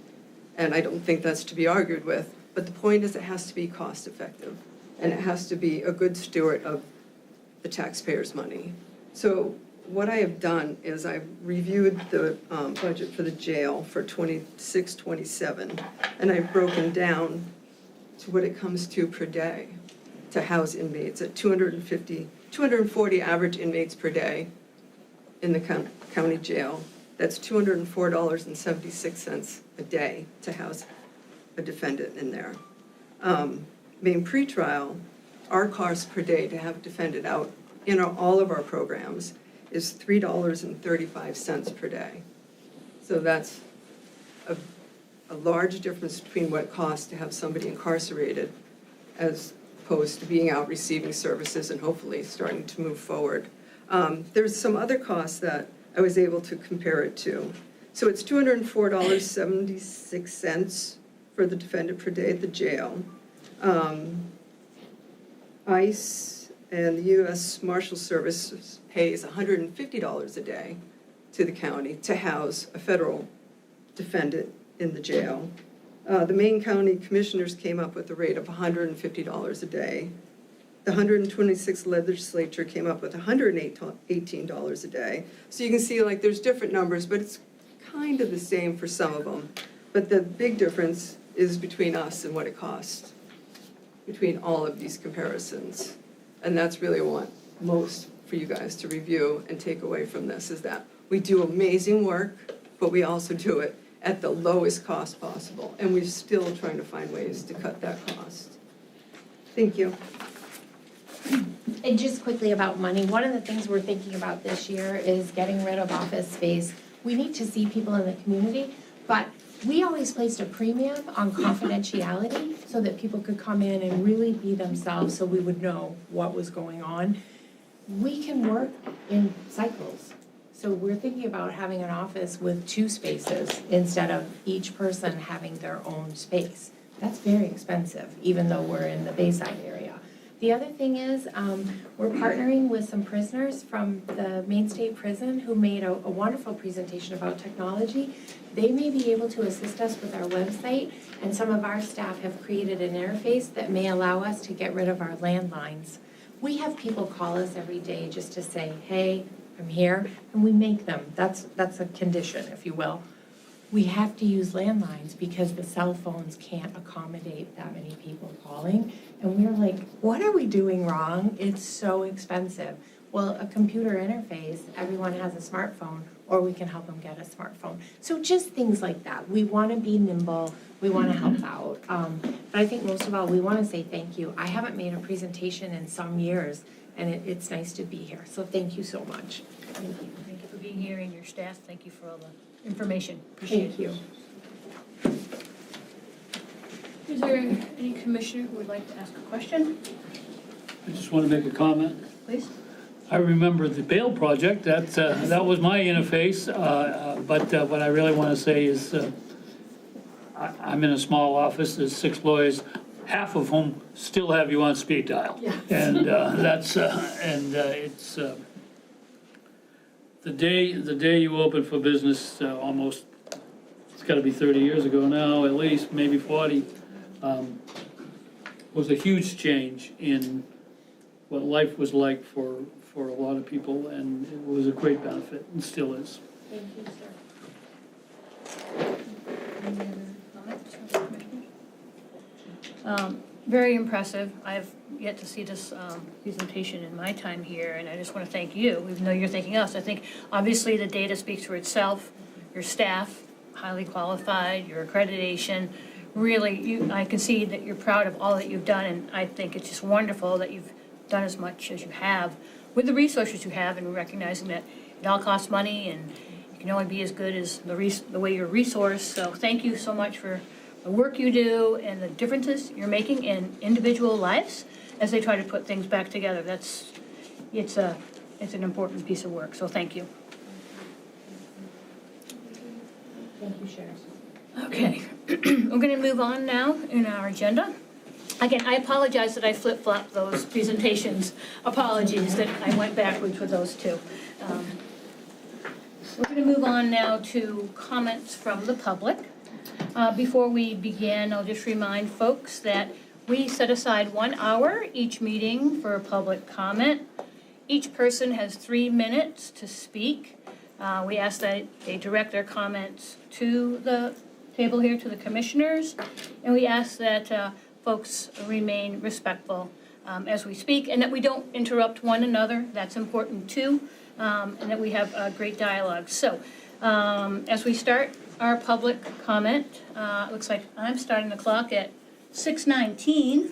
And I don't think that's to be argued with, but the point is it has to be cost effective. And it has to be a good steward of the taxpayers' money. So what I have done is I've reviewed the budget for the jail for 26-27, and I've broken down to what it comes to per day to house inmates at 240 average inmates per day in the county jail. That's $204.76 a day to house a defendant in there. Main pretrial, our cost per day to have a defendant out in all of our programs is $3.35 per day. So that's a large difference between what it costs to have somebody incarcerated as opposed to being out receiving services and hopefully starting to move forward. There's some other costs that I was able to compare it to. So it's $204.76 for the defendant per day at the jail. ICE and the U.S. Marshal Service pays $150 a day to the county to house a federal defendant in the jail. The Maine County Commissioners came up with a rate of $150 a day. The 126th legislature came up with $118 a day. So you can see, like, there's different numbers, but it's kind of the same for some of them. But the big difference is between us and what it costs, between all of these comparisons. And that's really what I want most for you guys to review and take away from this, is that we do amazing work, but we also do it at the lowest cost possible. And we're still trying to find ways to cut that cost. Thank you. And just quickly about money, one of the things we're thinking about this year is getting rid of office space. We need to see people in the community, but we always placed a premium on confidentiality so that people could come in and really be themselves so we would know what was going on. We can work in cycles. So we're thinking about having an office with 2 spaces instead of each person having their own space. That's very expensive, even though we're in the Bayside area. The other thing is, we're partnering with some prisoners from the Maine State Prison who made a wonderful presentation about technology. They may be able to assist us with our website, and some of our staff have created an interface that may allow us to get rid of our landlines. We have people call us every day just to say, hey, I'm here, and we make them. That's a condition, if you will. We have to use landlines because the cell phones can't accommodate that many people calling. And we're like, what are we doing wrong? It's so expensive. Well, a computer interface, everyone has a smartphone, or we can help them get a smartphone. So just things like that. We want to be nimble. We want to help out. But I think most of all, we want to say thank you. I haven't made a presentation in some years, and it's nice to be here. So thank you so much. Thank you. Thank you for being here, and your staff, thank you for all the information. Appreciate it. Thank you. Is there any commissioner who would like to ask a question, I just want to make a comment. please? I remember the bail project, that was my interface, but what I really want to say is I'm in a small office, there's 6 lawyers, half of whom still have you on speed dial. Yes. And it's the day you open for business, almost, it's got to be 30 years ago now, at least, maybe 40, was a huge change in what life was like for a lot of people, and it was a great benefit, and still is. Thank you, sir. Any other comments from commissioners? Very impressive. I've yet to see this presentation in my time here, and I just want to thank you, even though you're thanking us. I think obviously the data speaks for itself, your staff. highly qualified, your accreditation. Really, I can see that you're proud of all that you've done, and I think it's just wonderful that you've done as much as you have with the resources you have, and recognizing that it all costs money and you can only be as good as the way you're resourced. So thank you so much for the work you do and the differences you're making in individual lives as they try to put things back together. It's an important piece of work, so thank you. Thank you, Sheriff. Okay, we're going to move on now in our agenda. Again, I apologize that I flip-flopped those presentations. Apologies that I went backwards with those two. We're going to move on now to comments from the public. Before we begin, I'll just remind folks that we set aside 1 hour each meeting for public comment. Each person has 3 minutes to speak. We ask that they direct their comments to the table here, to the commissioners, and we ask that folks remain respectful as we speak, and that we don't interrupt one another. That's important too, and that we have a great dialogue. So as we start our public comment, it looks like I'm starting the clock at 6:19,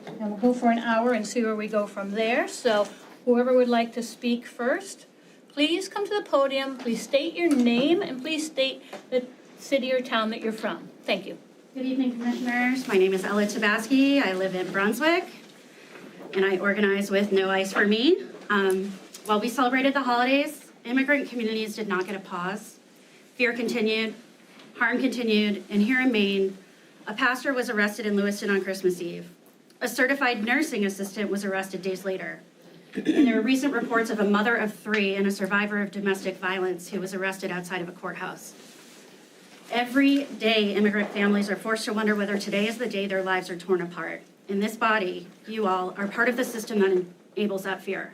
and we'll go for an hour and see where we go from there. So whoever would like to speak first, please come to the podium, please state your name, and please state the city or town that you're from. Thank you. Good evening, Commissioners. My name is Ella Tabaski. I live in Brunswick, and I organize with No Ice for Me. While we celebrated the holidays, immigrant communities did not get a pause. Fear continued, harm continued, and here in Maine, a pastor was arrested in Lewiston on Christmas Eve. A certified nursing assistant was arrested days later. And there were recent reports of a mother of 3 and a survivor of domestic violence who was arrested outside of a courthouse. Every day, immigrant families are forced to wonder whether today is the day their lives are torn apart. In this body, you all are part of the system that enables that fear.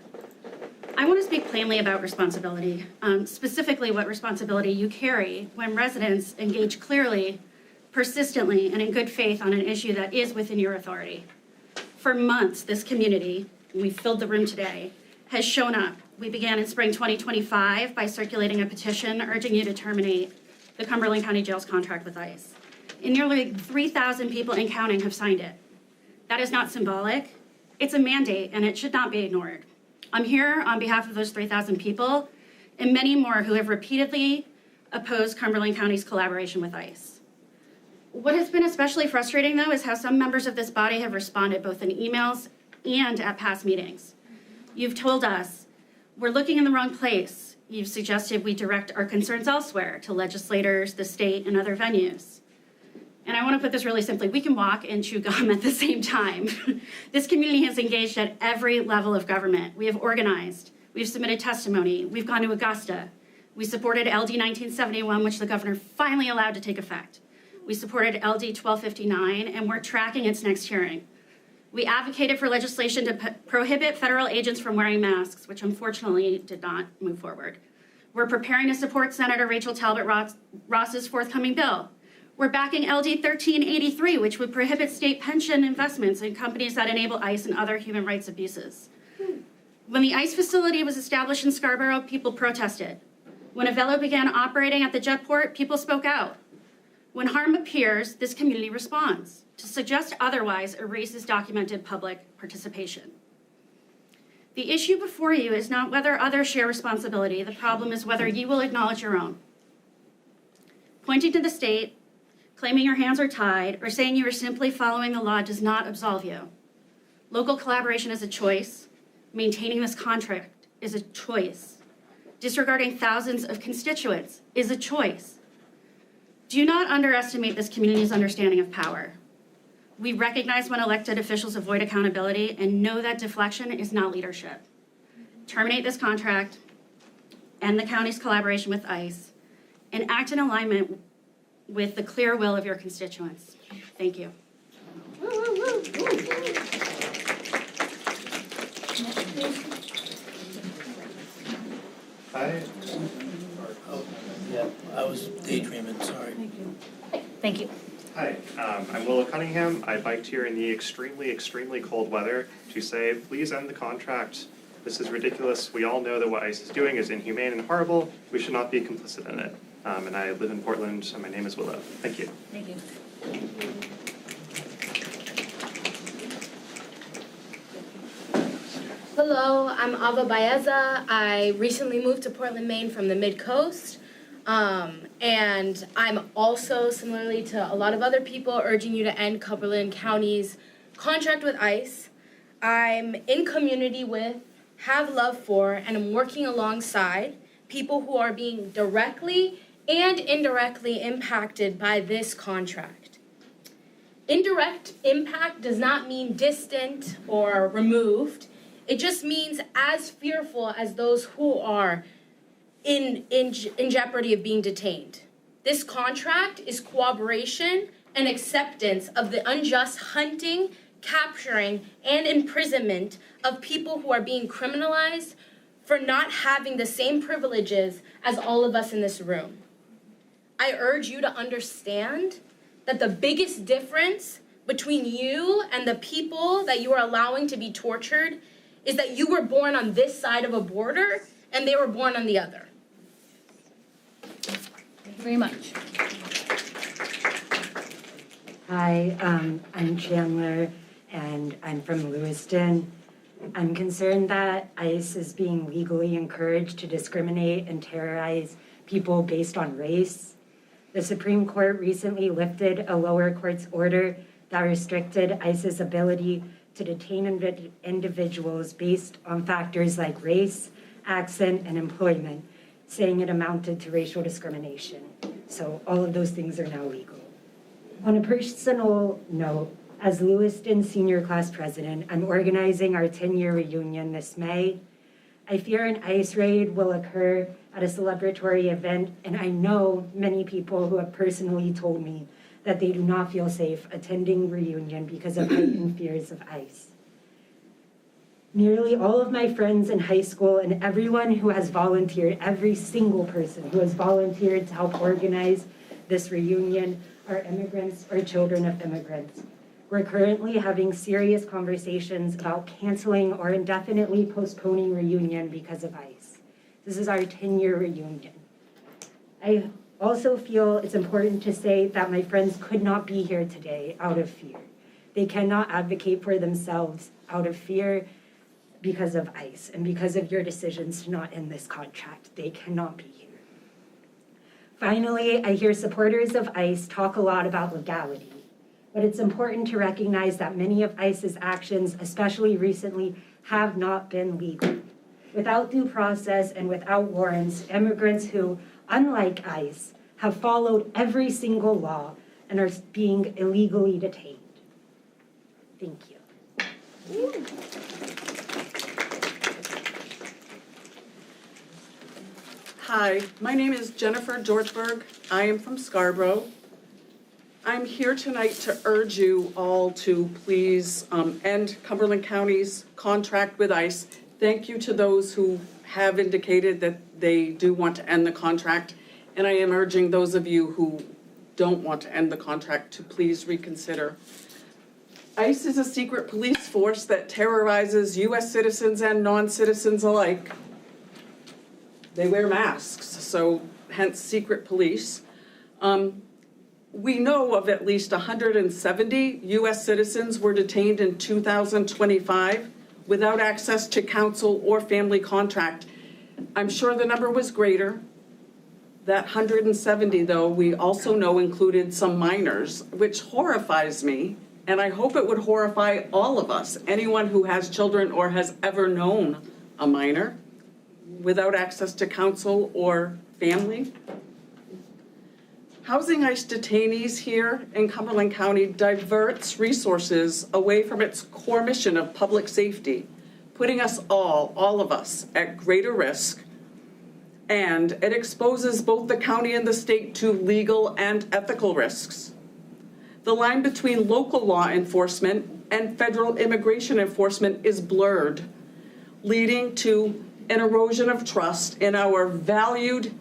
I want to speak plainly about responsibility, specifically what responsibility you carry when residents engage clearly, persistently, and in good faith on an issue that is within your authority. For months, this community, we filled the room today, has shown up. We began in spring 2025 by circulating a petition urging you to terminate the Cumberland County Jail's contract with ICE. And nearly 3,000 people and counting have signed it. That is not symbolic. It's a mandate, and it should not be ignored. I'm here on behalf of those 3,000 people and many more who have repeatedly opposed Cumberland County's collaboration with ICE. What has been especially frustrating, though, is how some members of this body have responded both in emails and at past meetings. You've told us, we're looking in the wrong place. You've suggested we direct our concerns elsewhere to legislators, the state, and other venues. And I want to put this really simply. We can walk and chew gum at the same time. This community has engaged at every level of government. We have organized. We've submitted testimony. We've gone to Augusta. We supported LD 1971, which the governor finally allowed to take effect. We supported LD 1259, and we're tracking its next hearing. We advocated for legislation to prohibit federal agents from wearing masks, which unfortunately did not move forward. We're preparing to support Senator Rachel Talbot Ross's forthcoming bill. We're backing LD 1383, which would prohibit state pension investments in companies that enable ICE and other human rights abuses. When the ICE facility was established in Scarborough, people protested. When Avelo began operating at the Jetport, people spoke out. When harm appears, this community responds. To suggest otherwise erases documented public participation. The issue before you is not whether others share responsibility. The problem is whether you will acknowledge your own. Pointing to the state, claiming your hands are tied, or saying you are simply following the law does not absolve you. Local collaboration is a choice. Maintaining this contract is a choice. Disregarding thousands of constituents is a choice. Do not underestimate this community's understanding of power. We recognize when elected officials avoid accountability and know that deflection is not leadership. Terminate this contract, end the county's collaboration with ICE, and act in alignment with the clear will of your constituents. Thank you. Hi. Yeah, I was daydreaming, sorry. Thank you. Hi, I'm Willa Cunningham. I biked here in the extremely, extremely cold weather to say, please end the contract. This is ridiculous. We all know that what ICE is doing is inhumane and horrible. We should not be complicit in it. and I live in Portland, and my name is Willow. Thank you. Thank you. Hello, I'm Ava Baeza. I recently moved to Portland, Maine from the Mid-Coast. And I'm also, similarly to a lot of other people, urging you to end Cumberland County's contract with ICE. I'm in community with, have love for, and I'm working alongside people who are being directly and indirectly impacted by this contract. Indirect impact does not mean distant or removed. It just means as fearful as those who are in jeopardy of being detained. This contract is cooperation and acceptance of the unjust hunting, capturing, and imprisonment of people who are being criminalized for not having the same privileges as all of us in this room. I urge you to understand that the biggest difference between you and the people that you are allowing to be tortured is that you were born on this side of a border and they were born on the other. Thank you very much. Hi, I'm Chandler, and I'm from Lewiston. I'm concerned that ICE is being legally encouraged to discriminate and terrorize people based on race. The Supreme Court recently lifted a lower court's order that restricted ICE's ability to detain individuals based on factors like race, accent, and employment, saying it amounted to racial discrimination. So all of those things are now legal. On a personal note, as Lewiston senior class president, I'm organizing our 10-year reunion this May. I fear an ICE raid will occur at a celebratory event, and I know many people who have personally told me that they do not feel safe attending reunion because of heightened fears of ICE. Nearly all of my friends in high school and everyone who has volunteered, every single person who has volunteered to help organize this reunion are immigrants or children of immigrants. We're currently having serious conversations about canceling or indefinitely postponing reunion because of ICE. This is our 10-year reunion. I also feel it's important to say that my friends could not be here today out of fear. They cannot advocate for themselves out of fear because of ICE and because of your decisions to not end this contract. They cannot be here. Finally, I hear supporters of ICE talk a lot about legality, but it's important to recognize that many of ICE's actions, especially recently, have not been legal. Without due process and without warrants, immigrants who, unlike ICE, have followed every single law and are being illegally detained. Thank you. Hi, my name is Jennifer Georgeberg. I am from Scarborough. I'm here tonight to urge you all to please end Cumberland County's contract with ICE. Thank you to those who have indicated that they do want to end the contract. And I am urging those of you who don't want to end the contract to please reconsider. ICE is a secret police force that terrorizes U.S. citizens and non-citizens alike. They wear masks, so hence secret police. We know of at least 170 U.S. citizens were detained in 2025 without access to counsel or family contract. I'm sure the number was greater. That 170, though, we also know included some minors, which horrifies me, and I hope it would horrify all of us, anyone who has children or has ever known a minor without access to counsel or family. Housing ICE detainees here in Cumberland County diverts resources away from its core mission of public safety, putting us all of us, at greater risk, and it exposes both the county and the state to legal and ethical risks. The line between local law enforcement and federal immigration enforcement is blurred, leading to an erosion of trust in our valued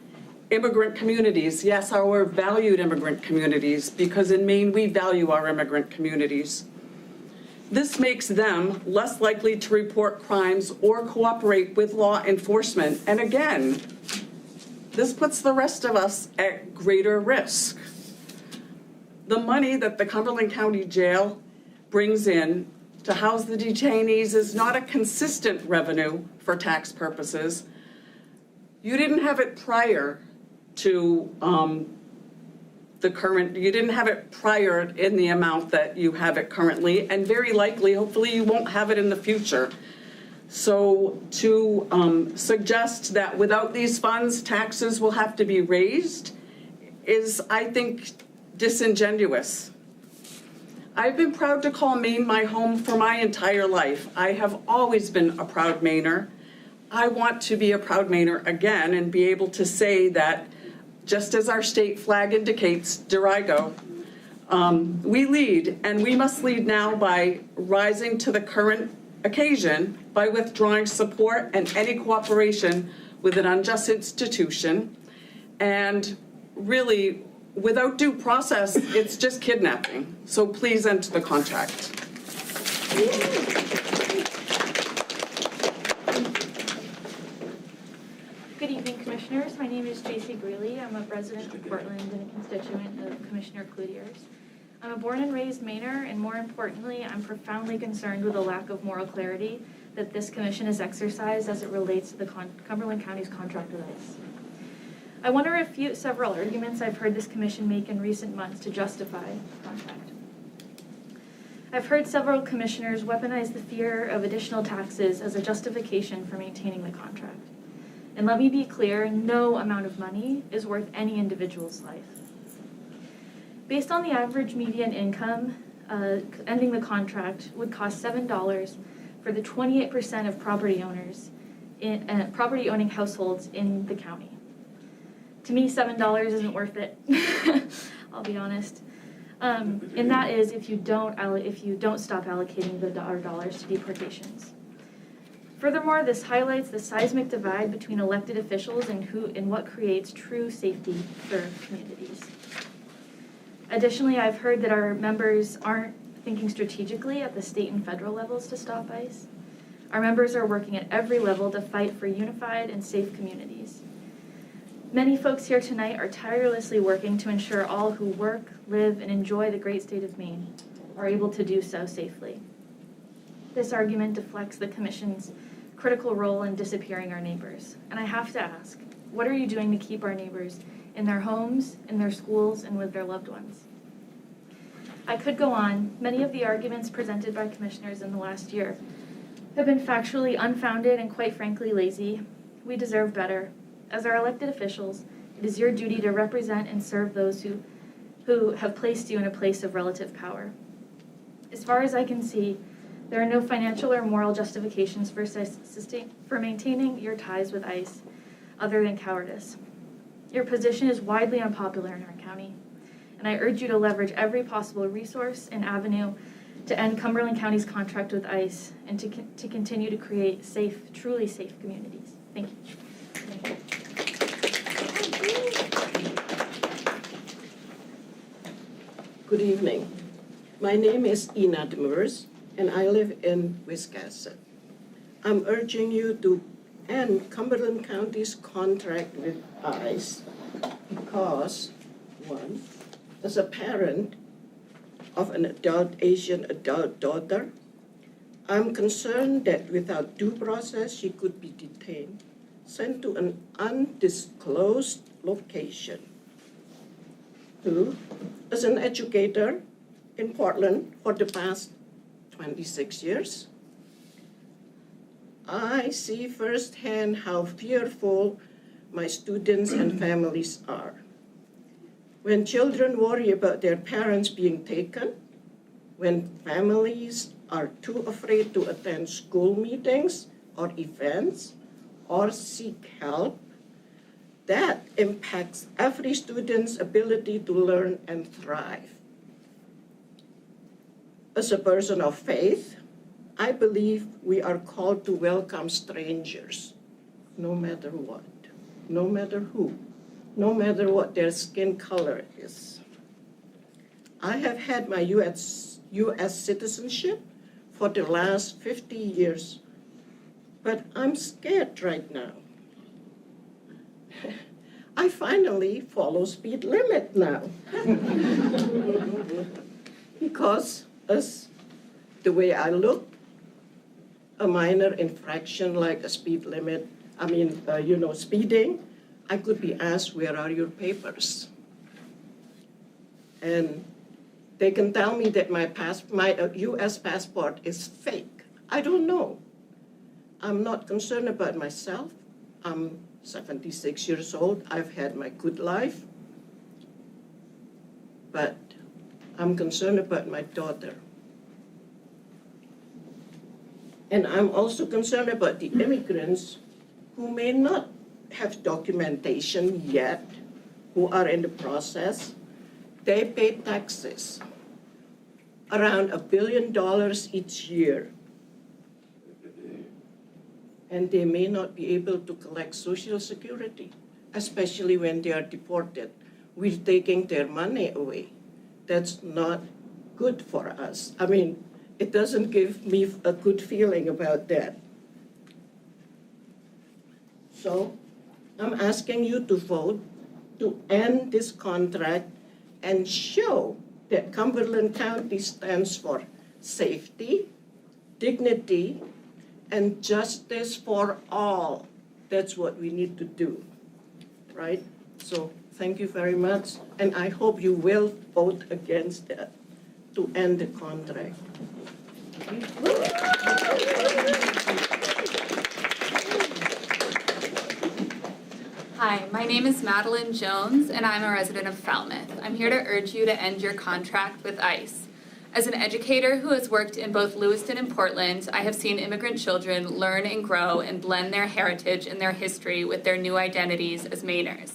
immigrant communities. Yes, our valued immigrant communities, because in Maine we value our immigrant communities. This makes them less likely to report crimes or cooperate with law enforcement. And again, this puts the rest of us at greater risk. The money that the Cumberland County Jail brings in to house the detainees is not a consistent revenue for tax purposes. You didn't have it prior to you didn't have it prior in the amount that you have it currently, and very likely, hopefully, you won't have it in the future. So to suggest that without these funds, taxes will have to be raised is, I think, disingenuous. I've been proud to call Maine my home for my entire life. I have always been a proud Mainer. I want to be a proud Mainer again and be able to say that, just as our state flag indicates, Dirigo, we lead, and we must lead now by rising to the current occasion by withdrawing support and any cooperation with an unjust institution. And really, without due process, it's just kidnapping. So please enter the contract. Good evening, Commissioners. My name is J.C. Greeley. I'm a resident of Portland and a constituent of Commissioner Cloutier's. I'm a born and raised Mainer, and more importantly, I'm profoundly concerned with the lack of moral clarity that this commission has exercised as it relates to the Cumberland County's contract with ICE. I wonder if several arguments I've heard this commission make in recent months to justify the contract. I've heard several commissioners weaponize the fear of additional taxes as a justification for maintaining the contract. And let me be clear, no amount of money is worth any individual's life. Based on the average median income, ending the contract would cost $7 for the 28% of property owners property owning households in the county. To me, $7 isn't worth it. I'll be honest. And that is if you don't stop allocating our dollars to deportations. Furthermore, this highlights the seismic divide between elected officials and what creates true safety for communities. Additionally, I've heard that our members aren't thinking strategically at the state and federal levels to stop ICE. Our members are working at every level to fight for unified and safe communities. Many folks here tonight are tirelessly working to ensure all who work, live, and enjoy the great state of Maine are able to do so safely. This argument deflects the Commission's critical role in disappearing our neighbors. And I have to ask, what are you doing to keep our neighbors in their homes, in their schools, and with their loved ones? I could go on. Many of the arguments presented by commissioners in the last year have been factually unfounded and quite frankly lazy. We deserve better. As our elected officials, it is your duty to represent and serve those who have placed you in a place of relative power. As far as I can see, there are no financial or moral justifications for maintaining your ties with ICE other than cowardice. Your position is widely unpopular in our county, and I urge you to leverage every possible resource and avenue to end Cumberland County's contract with ICE and to continue to create safe, truly safe communities. Thank you. Good evening. My name is Ina Demers, and I live in Wiscasset. I'm urging you to end Cumberland County's contract with ICE because, one, as a parent of an Asian adult daughter, I'm concerned that without due process, she could be detained, sent to an undisclosed location. Two, as an educator in Portland for the past 26 years, I see firsthand how fearful my students and families are. When children worry about their parents being taken, when families are too afraid to attend school meetings or events or seek help, that impacts every student's ability to learn and thrive. As a person of faith, I believe we are called to welcome strangers, no matter what, no matter who, no matter what their skin color is. I have had my U.S. citizenship for the last 50 years, but I'm scared right now. I finally follow speed limit now. Because as the way I look, a minor infraction like a speed limit, speeding, I could be asked, where are your papers? And they can tell me that my US passport is fake. I don't know. I'm not concerned about myself. I'm 76 years old. I've had my good life. But I'm concerned about my daughter. And I'm also concerned about the immigrants who may not have documentation yet, who are in the process. They pay taxes, around $1 billion each year. And they may not be able to collect Social Security, especially when they are deported. We're taking their money away. That's not good for us. I mean, it doesn't give me a good feeling about that. So I'm asking you to vote to end this contract and show that Cumberland County stands for safety, dignity, and justice for all. That's what we need to do, right? So thank you very much, and I hope you will vote against that to end the contract. Hi, my name is Madeline Jones, and I'm a resident of Falmouth. I'm here to urge you to end your contract with ICE. As an educator who has worked in both Lewiston and Portland, I have seen immigrant children learn and grow and blend their heritage and their history with their new identities as Mainers.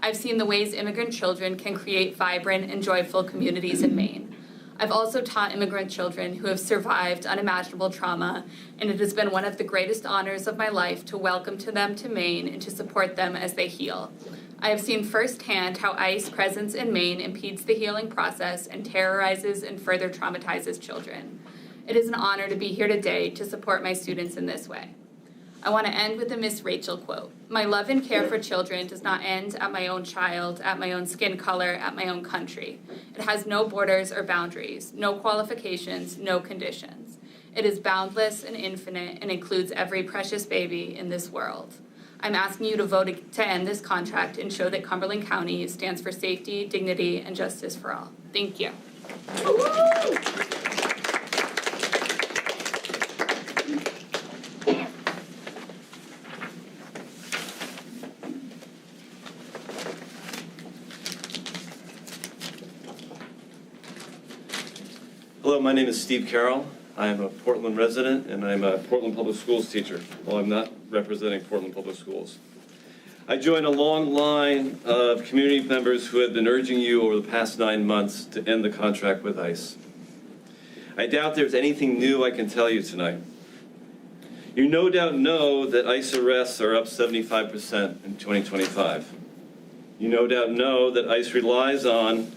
I've seen the ways immigrant children can create vibrant and joyful communities in Maine. I've also taught immigrant children who have survived unimaginable trauma, and it has been one of the greatest honors of my life to welcome them to Maine and to support them as they heal. I have seen firsthand how ICE presence in Maine impedes the healing process and terrorizes and further traumatizes children. It is an honor to be here today to support my students in this way. I want to end with a Miss Rachel quote. My love and care for children does not end at my own child, at my own skin color, at my own country. It has no borders or boundaries, no qualifications, no conditions. It is boundless and infinite and includes every precious baby in this world. I'm asking you to vote to end this contract and show that Cumberland County stands for safety, dignity, and justice for all. Thank you. Hello, my name is Steve Carroll. I am a Portland resident and I'm a Portland Public Schools teacher, while I'm not representing Portland Public Schools. I join a long line of community members who have been urging you over the past 9 months to end the contract with ICE. I doubt there's anything new I can tell you tonight. You no doubt know that ICE arrests are up 75% in 2025. You no doubt know that ICE relies on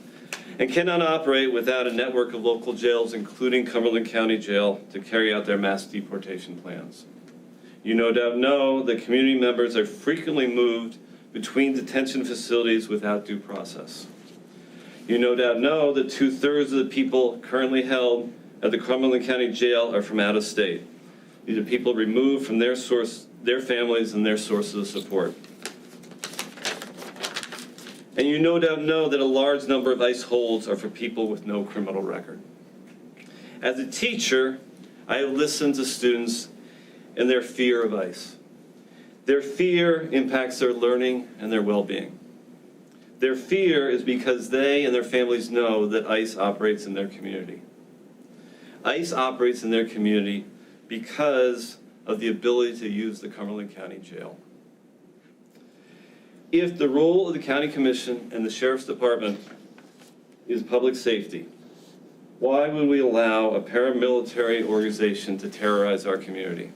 and cannot operate without a network of local jails, including Cumberland County Jail, to carry out their mass deportation plans. You no doubt know that community members are frequently moved between detention facilities without due process. You no doubt know that 2/3 of the people currently held at the Cumberland County Jail are from out of state. These are people removed from their families and their sources of support. And you no doubt know that a large number of ICE holds are for people with no criminal record. As a teacher, I have listened to students and their fear of ICE. Their fear impacts their learning and their well-being. Their fear is because they and their families know that ICE operates in their community. ICE operates in their community because of the ability to use the Cumberland County Jail. If the role of the County Commission and the Sheriff's Department is public safety, why would we allow a paramilitary organization to terrorize our community?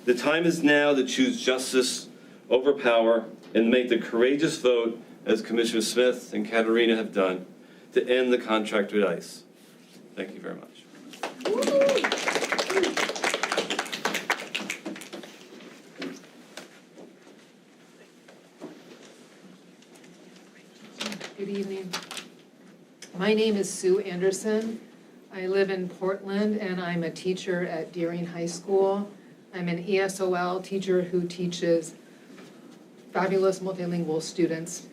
The time is now to choose justice over power and make the courageous vote, as Commissioner Smith and Katerina have done, to end the contract with ICE. Thank you very much. Good evening. My name is Sue Anderson. I live in Portland and I'm a teacher at Deering High School. I'm an ESOL teacher who teaches fabulous multilingual students.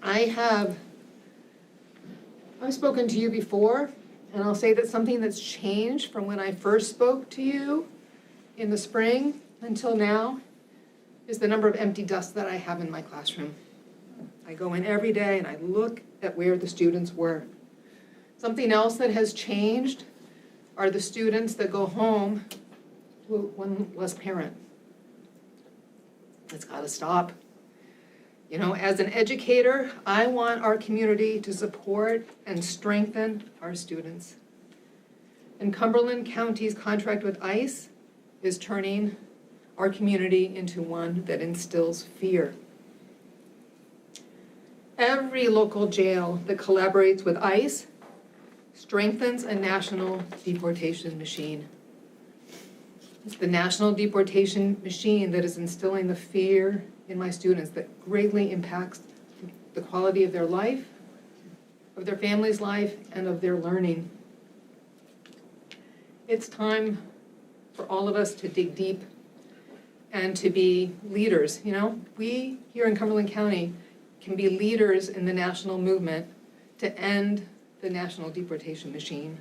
I've spoken to you before, and I'll say that something that's changed from when I first spoke to you in the spring until now is the number of empty desks that I have in my classroom. I go in every day and I look at where the students were. Something else that has changed are the students that go home with one less parent. It's gotta stop. You know, as an educator, I want our community to support and strengthen our students. And Cumberland County's contract with ICE is turning our community into one that instills fear. Every local jail that collaborates with ICE strengthens a national deportation machine. It's the national deportation machine that is instilling the fear in my students that greatly impacts the quality of their life, of their family's life, and of their learning. It's time for all of us to dig deep and to be leaders. You know, we here in Cumberland County can be leaders in the national movement to end the national deportation machine.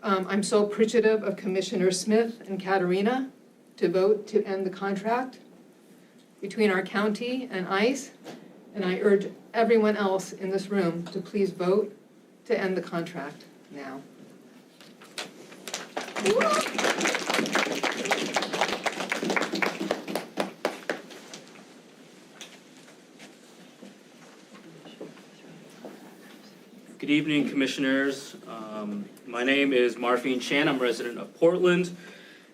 I'm so appreciative of Commissioner Smith and Katerina to vote to end the contract between our county and ICE, and I urge everyone else in this room to please vote to end the contract now. Good evening, Commissioners. My name is Marfine Chan. I'm a resident of Portland,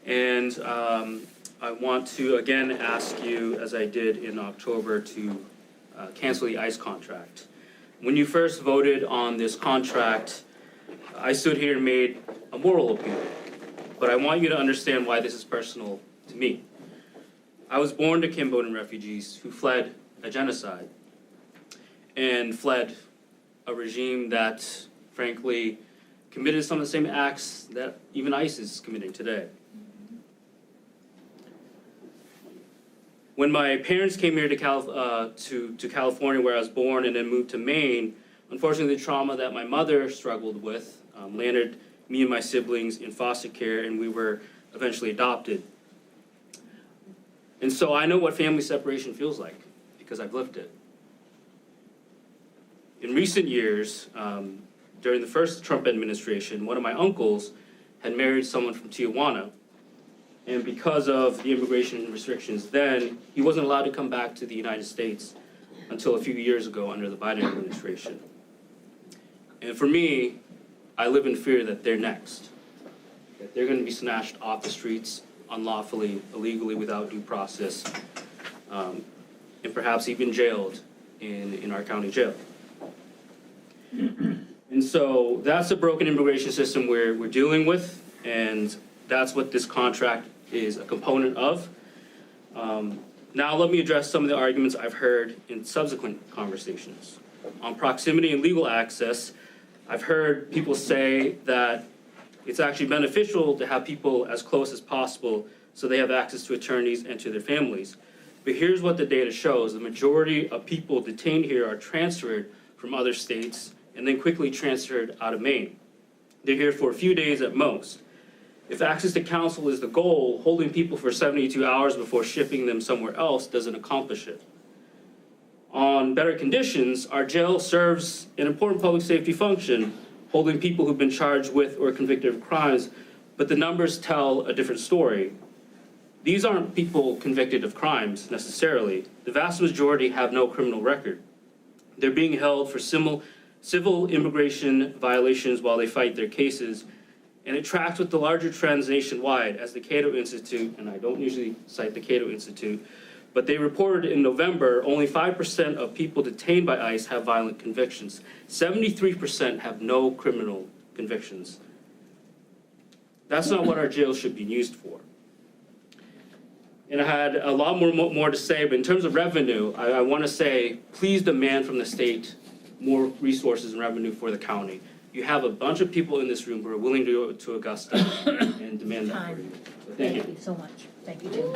and I want to again ask you, as I did in October, to cancel the ICE contract. When you first voted on this contract, I stood here and made a moral appeal, but I want you to understand why this is personal to me. I was born to Cambodian refugees who fled a genocide and fled a regime that, frankly, committed some of the same acts that even ICE is committing today. When my parents came here to California, where I was born, and then moved to Maine, unfortunately the trauma that my mother struggled with landed me and my siblings in foster care, and we were eventually adopted. And so I know what family separation feels like, because I've lived it. In recent years, during the first Trump administration, one of my uncles had married someone from Tijuana. And because of the immigration restrictions then, he wasn't allowed to come back to the United States until a few years ago under the Biden administration. And for me, I live in fear that they're next. That they're going to be snatched off the streets unlawfully, illegally, without due process, and perhaps even jailed in our county jail. And so that's the broken immigration system we're dealing with, and that's what this contract is a component of. Now let me address some of the arguments I've heard in subsequent conversations. On proximity and legal access, I've heard people say that it's actually beneficial to have people as close as possible so they have access to attorneys and to their families. But here's what the data shows. The majority of people detained here are transferred from other states and then quickly transferred out of Maine. They're here for a few days at most. If access to counsel is the goal, holding people for 72 hours before shipping them somewhere else doesn't accomplish it. On better conditions, our jail serves an important public safety function, holding people who've been charged with or convicted of crimes, but the numbers tell a different story. These aren't people convicted of crimes, necessarily. The vast majority have no criminal record. They're being held for civil immigration violations while they fight their cases, and it tracks with the larger trends nationwide, as the Cato Institute, and I don't usually cite the Cato Institute, but they reported in November only 5% of people detained by ICE have violent convictions. 73% have no criminal convictions. That's not what our jails should be used for. And I had a lot more to say, but in terms of revenue, I want to say, please demand from the state more resources and revenue for the county. You have a bunch of people in this room who are willing to go to Augusta and demand that for you. So thank you. Thank you so much. Thank you, Jim.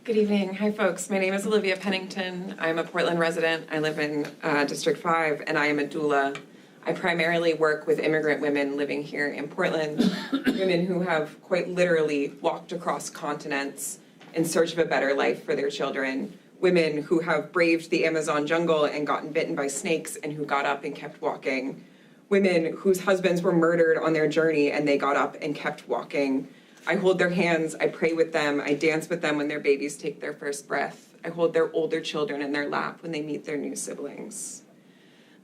Good evening. Hi, folks. My name is Olivia Pennington. I'm a Portland resident. I live in District 5, and I am a doula. I primarily work with immigrant women living here in Portland, women who have quite literally walked across continents in search of a better life for their children, women who have braved the Amazon jungle and gotten bitten by snakes and who got up and kept walking, women whose husbands were murdered on their journey and they got up and kept walking. I hold their hands, I pray with them, I dance with them when their babies take their first breath. I hold their older children in their lap when they meet their new siblings.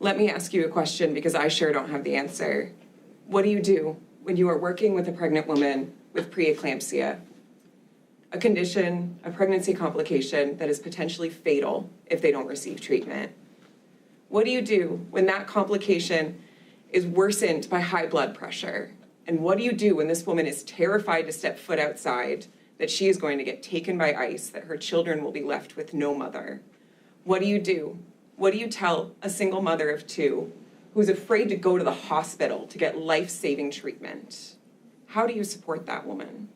Let me ask you a question because I sure don't have the answer. What do you do when you are working with a pregnant woman with preeclampsia? A condition, a pregnancy complication that is potentially fatal if they don't receive treatment. What do you do when that complication is worsened by high blood pressure? And what do you do when this woman is terrified to step foot outside, that she is going to get taken by ICE, that her children will be left with no mother? What do you do? What do you tell a single mother of 2 who's afraid to go to the hospital to get life-saving treatment? How do you support that woman?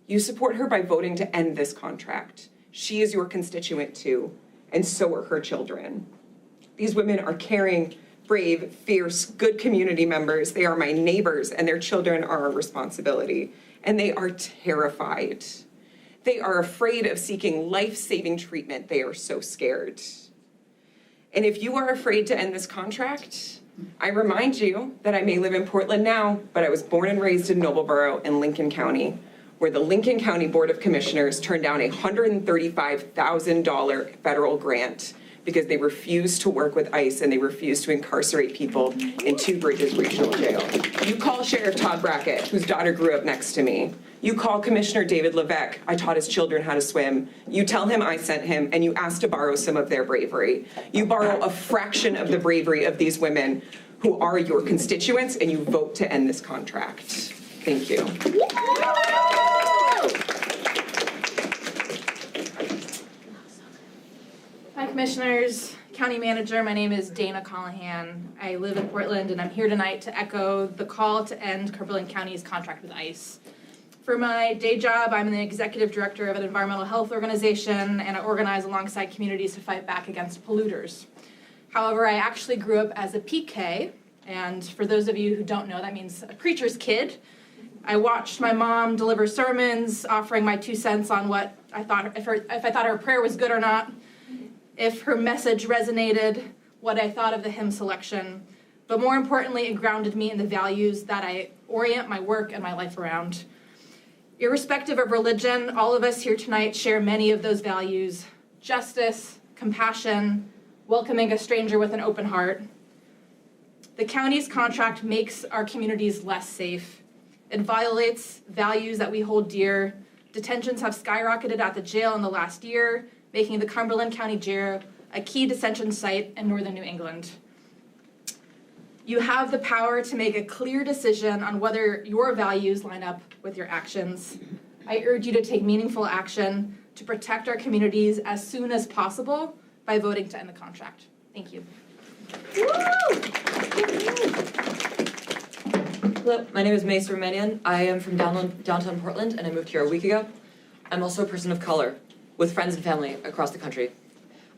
You support her by voting to end this contract. She is your constituent too, and so are her children. These women are caring, brave, fierce, good community members. They are my neighbors, and their children are our responsibility. And they are terrified. They are afraid of seeking life-saving treatment. They are so scared. And if you are afraid to end this contract, I remind you that I may live in Portland now, but I was born and raised in Noblesboro in Lincoln County, where the Lincoln County Board of Commissioners turned down a $135,000 federal grant because they refused to work with ICE and they refused to incarcerate people in Two Bridges Regional Jail. You call Sheriff Todd Brackett, whose daughter grew up next to me. You call Commissioner David Levesque, I taught his children how to swim. You tell him I sent him, and you ask to borrow some of their bravery. You borrow a fraction of the bravery of these women who are your constituents, and you vote to end this contract. Thank you. Hi, Commissioners, County Manager. My name is Dana Callahan. I live in Portland, and I'm here tonight to echo the call to end Cumberland County's contract with ICE. For my day job, I'm the Executive Director of an environmental health organization, and I organize alongside communities to fight back against polluters. However, I actually grew up as a PK, and for those of you who don't know, that means a preacher's kid. I watched my mom deliver sermons, offering my 2 cents on what I thought, if I thought her prayer was good or not, if her message resonated, what I thought of the hymn selection. But more importantly, it grounded me in the values that I orient my work and my life around. Irrespective of religion, all of us here tonight share many of those values: justice, compassion, welcoming a stranger with an open heart. The county's contract makes our communities less safe. It violates values that we hold dear. Detentions have skyrocketed at the jail in the last year, making the Cumberland County Jail a key detention site in northern New England. You have the power to make a clear decision on whether your values line up with your actions. I urge you to take meaningful action to protect our communities as soon as possible by voting to end the contract. Thank you. Hello, my name is Mace Romanian. I am from downtown Portland, and I moved here a week ago. I'm also a person of color, with friends and family across the country.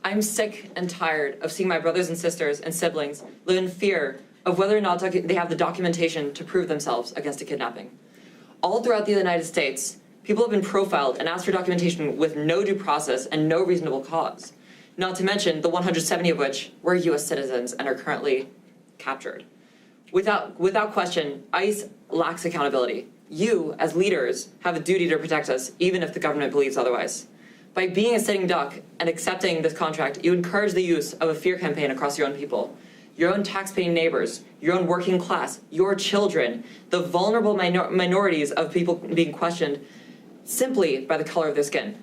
I'm sick and tired of seeing my brothers and sisters and siblings live in fear of whether or not they have the documentation to prove themselves against a kidnapping. All throughout the United States, people have been profiled and asked for documentation with no due process and no reasonable cause, not to mention the 170 of which were US citizens and are currently captured. Without question, ICE lacks accountability. You, as leaders, have a duty to protect us, even if the government believes otherwise. By being a sitting duck and accepting this contract, you encourage the use of a fear campaign across your own people, your own tax-paying neighbors, your own working class, your children, the vulnerable minorities of people being questioned simply by the color of their skin,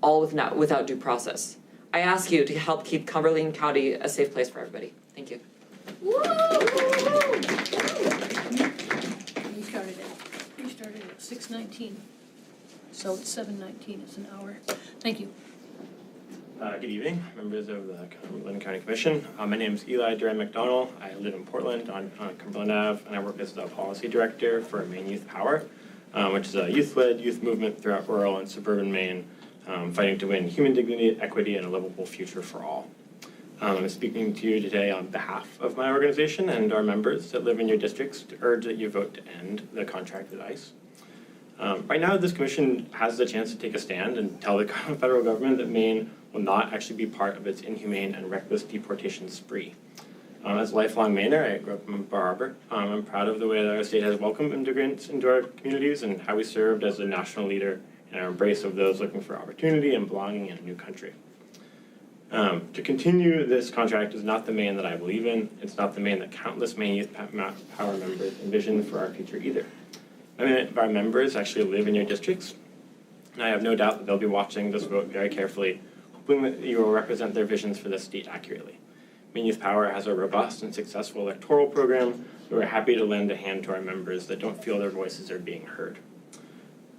all without due process. I ask you to help keep Cumberland County a safe place for everybody. Thank you. You started at 6:19. So it's 7:19, it's an hour. Thank you. Good evening, members of the Cumberland County Commission. My name is Eli Duran McDonald. I live in Portland on Cumberland Ave, and I work as the policy director for Maine Youth Power, which is a youth-led youth movement throughout rural and suburban Maine, fighting to win human dignity, equity, and a livable future for all. I'm speaking to you today on behalf of my organization and our members that live in your districts to urge that you vote to end the contract with ICE. Right now, this commission has the chance to take a stand and tell the federal government that Maine will not actually be part of its inhumane and reckless deportation spree. As a lifelong Mainer, I grew up in Bar Harbor. I'm proud of the way that our state has welcomed immigrants into our communities and how we served as a national leader in our embrace of those looking for opportunity and belonging in a new country. To continue this contract is not the Maine that I believe in. It's not the Maine that countless Maine Youth Power members envision for our future either. Many of our members actually live in your districts, and I have no doubt that they'll be watching this vote very carefully, hoping that you will represent their visions for the state accurately. Maine Youth Power has a robust and successful electoral program, and we're happy to lend a hand to our members that don't feel their voices are being heard.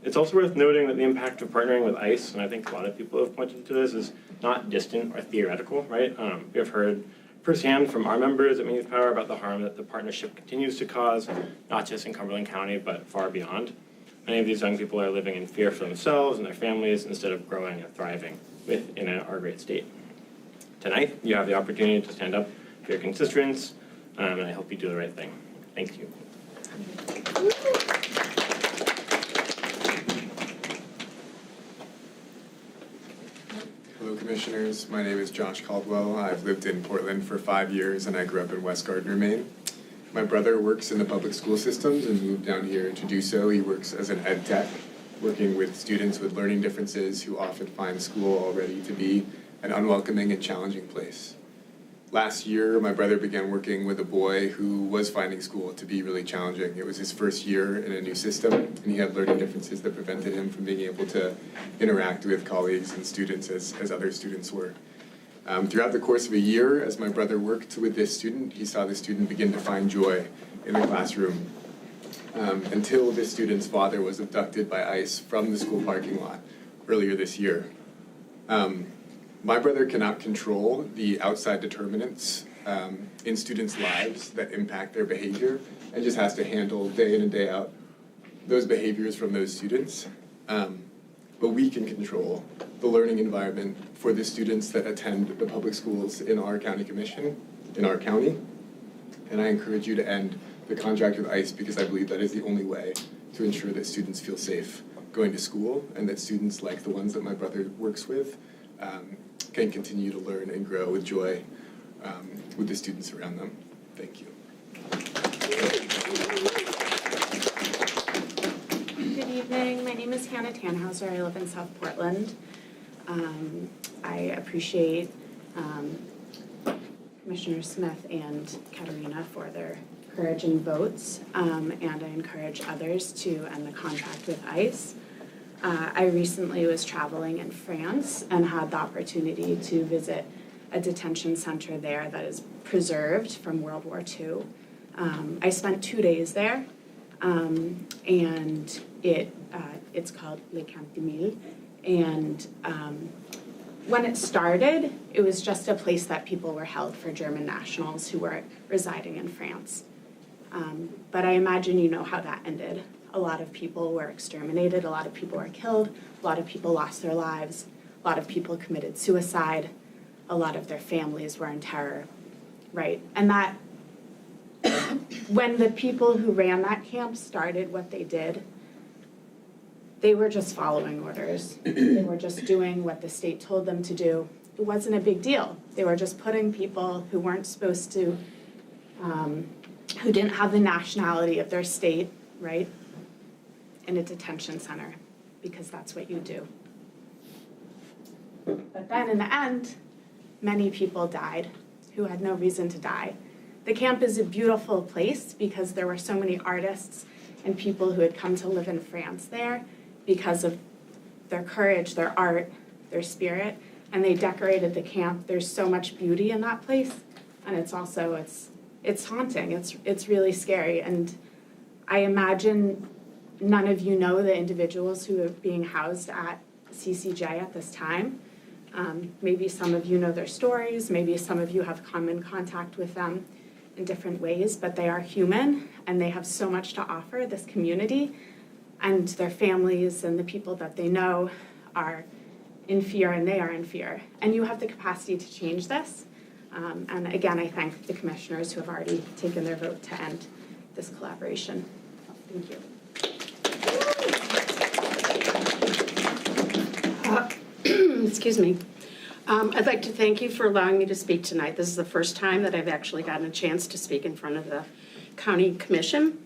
It's also worth noting that the impact of partnering with ICE, and I think a lot of people have pointed to this, is not distant or theoretical, right? We have heard firsthand from our members at Maine Youth Power about the harm that the partnership continues to cause, not just in Cumberland County, but far beyond. Many of these young people are living in fear for themselves and their families instead of growing and thriving within our great state. Tonight, you have the opportunity to stand up for your constituents, and I hope you do the right thing. Thank you. Hello, Commissioners. My name is Josh Caldwell. I've lived in Portland for 5 years, and I grew up in West Gardner, Maine. My brother works in the public school systems and moved down here to do so. He works as an ed tech, working with students with learning differences who often find school already to be an unwelcoming and challenging place. Last year, my brother began working with a boy who was finding school to be really challenging. It was his first year in a new system, and he had learning differences that prevented him from being able to interact with colleagues and students as other students were. Throughout the course of a year, as my brother worked with this student, he saw the student begin to find joy in the classroom, until this student's father was abducted by ICE from the school parking lot earlier this year. My brother cannot control the outside determinants in students' lives that impact their behavior, and just has to handle day in and day out those behaviors from those students. But we can control the learning environment for the students that attend the public schools in our county commission, in our county. And I encourage you to end the contract with ICE because I believe that is the only way to ensure that students feel safe going to school, and that students like the ones that my brother works with can continue to learn and grow with joy with the students around them. Thank you. Good evening. My name is Hannah Tannhauser. I live in South Portland. I appreciate Commissioner Smith and Katerina for their courage and votes, and I encourage others to end the contract with ICE. I recently was traveling in France and had the opportunity to visit a detention center there that is preserved from World War II. I spent 2 days there, and it's called Le Camp de Mille. And when it started, it was just a place that people were held for German nationals who were residing in France. But I imagine you know how that ended. A lot of people were exterminated, a lot of people were killed, a lot of people lost their lives, a lot of people committed suicide, a lot of their families were in terror, right? And that, when the people who ran that camp started what they did, they were just following orders. They were just doing what the state told them to do. It wasn't a big deal. They were just putting people who weren't supposed to, who didn't have the nationality of their state, right, in a detention center, because that's what you do. But then in the end, many people died who had no reason to die. The camp is a beautiful place because there were so many artists and people who had come to live in France there because of their courage, their art, their spirit, and they decorated the camp. There's so much beauty in that place, and it's also, it's haunting, it's really scary, and I imagine none of you know the individuals who are being housed at CCJ at this time. Maybe some of you know their stories, maybe some of you have come in contact with them in different ways, but they are human and they have so much to offer this community, and their families and the people that they know are in fear, and they are in fear. And you have the capacity to change this. And again, I thank the commissioners who have already taken their vote to end this collaboration. Thank you. Excuse me. I'd like to thank you for allowing me to speak tonight. This is the first time that I've actually gotten a chance to speak in front of the County Commission.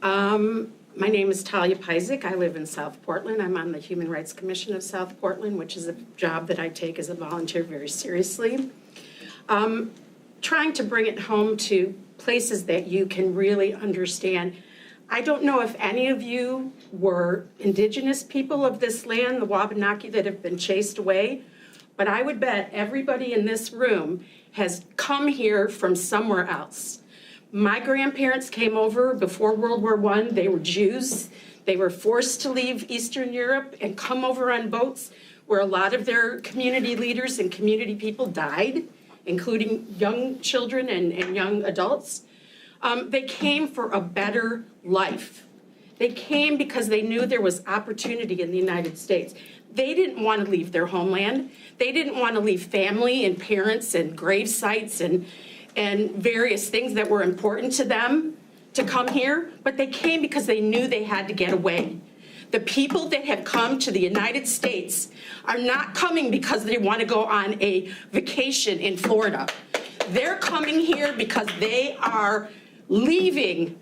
My name is Talia Pyzik. I live in South Portland. I'm on the Human Rights Commission of South Portland, which is a job that I take as a volunteer very seriously. Trying to bring it home to places that you can really understand. I don't know if any of you were indigenous people of this land, the Wabanaki, that have been chased away, but I would bet everybody in this room has come here from somewhere else. My grandparents came over before World War I. They were Jews. They were forced to leave Eastern Europe and come over on boats where a lot of their community leaders and community people died, including young children and young adults. They came for a better life. They came because they knew there was opportunity in the United States. They didn't want to leave their homeland. They didn't want to leave family and parents and grave sites and various things that were important to them to come here, but they came because they knew they had to get away. The people that have come to the United States are not coming because they want to go on a vacation in Florida. They're coming here because they are leaving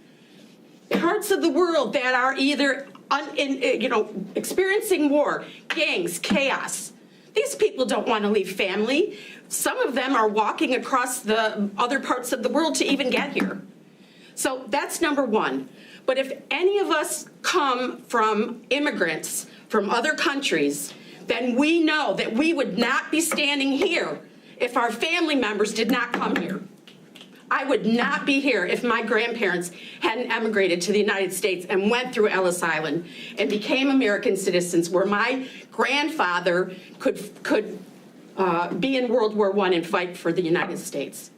parts of the world that are either experiencing war, gangs, chaos. These people don't want to leave family. Some of them are walking across the other parts of the world to even get here. So that's number one. But if any of us come from immigrants from other countries, then we know that we would not be standing here if our family members did not come here. I would not be here if my grandparents hadn't emigrated to the United States and went through Ellis Island and became American citizens, where my grandfather could be in World War I and fight for the United States.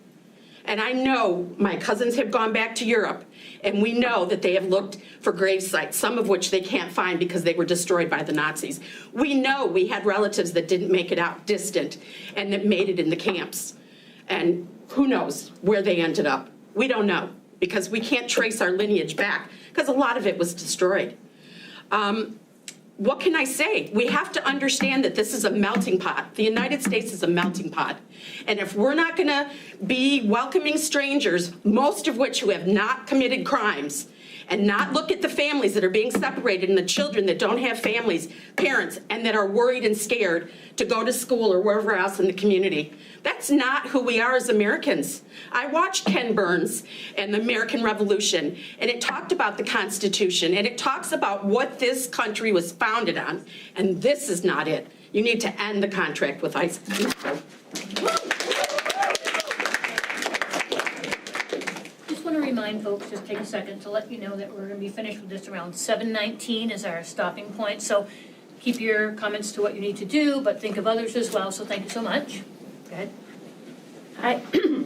And I know my cousins have gone back to Europe, and we know that they have looked for grave sites, some of which they can't find because they were destroyed by the Nazis. We know we had relatives that didn't make it out distant and that made it in the camps. And who knows where they ended up? We don't know, because we can't trace our lineage back, because a lot of it was destroyed. What can I say? We have to understand that this is a melting pot. The United States is a melting pot. And if we're not gonna be welcoming strangers, most of which who have not committed crimes, and not look at the families that are being separated and the children that don't have families, parents, and that are worried and scared to go to school or wherever else in the community. That's not who we are as Americans. I watched Ken Burns and the American Revolution, and it talked about the Constitution, and it talks about what this country was founded on, and this is not it. You need to end the contract with ICE. Just want to remind folks, just take a second to let you know that we're going to be finished with this around 7:19 is our stopping point. So keep your comments to what you need to do, but think of others as well. So thank you so much. Go ahead.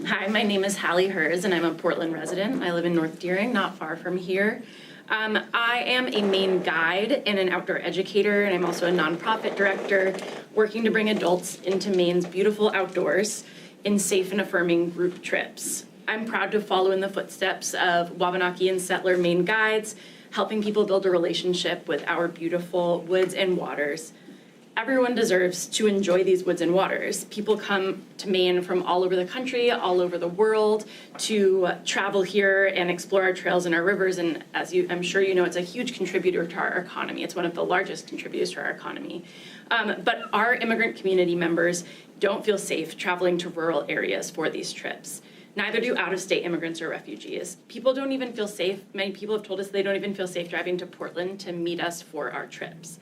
Hi, my name is Hallie Hers, and I'm a Portland resident. I live in North Deering, not far from here. I am a Maine guide and an outdoor educator, and I'm also a nonprofit director working to bring adults into Maine's beautiful outdoors in safe and affirming group trips. I'm proud to follow in the footsteps of Wabanaki and settler Maine guides, helping people build a relationship with our beautiful woods and waters. Everyone deserves to enjoy these woods and waters. People come to Maine from all over the country, all over the world, to travel here and explore our trails and our rivers. And as I'm sure you know, it's a huge contributor to our economy. It's one of the largest contributors to our economy. But our immigrant community members don't feel safe traveling to rural areas for these trips. Neither do out-of-state immigrants or refugees. People don't even feel safe. Many people have told us they don't even feel safe driving to Portland to meet us for our trips.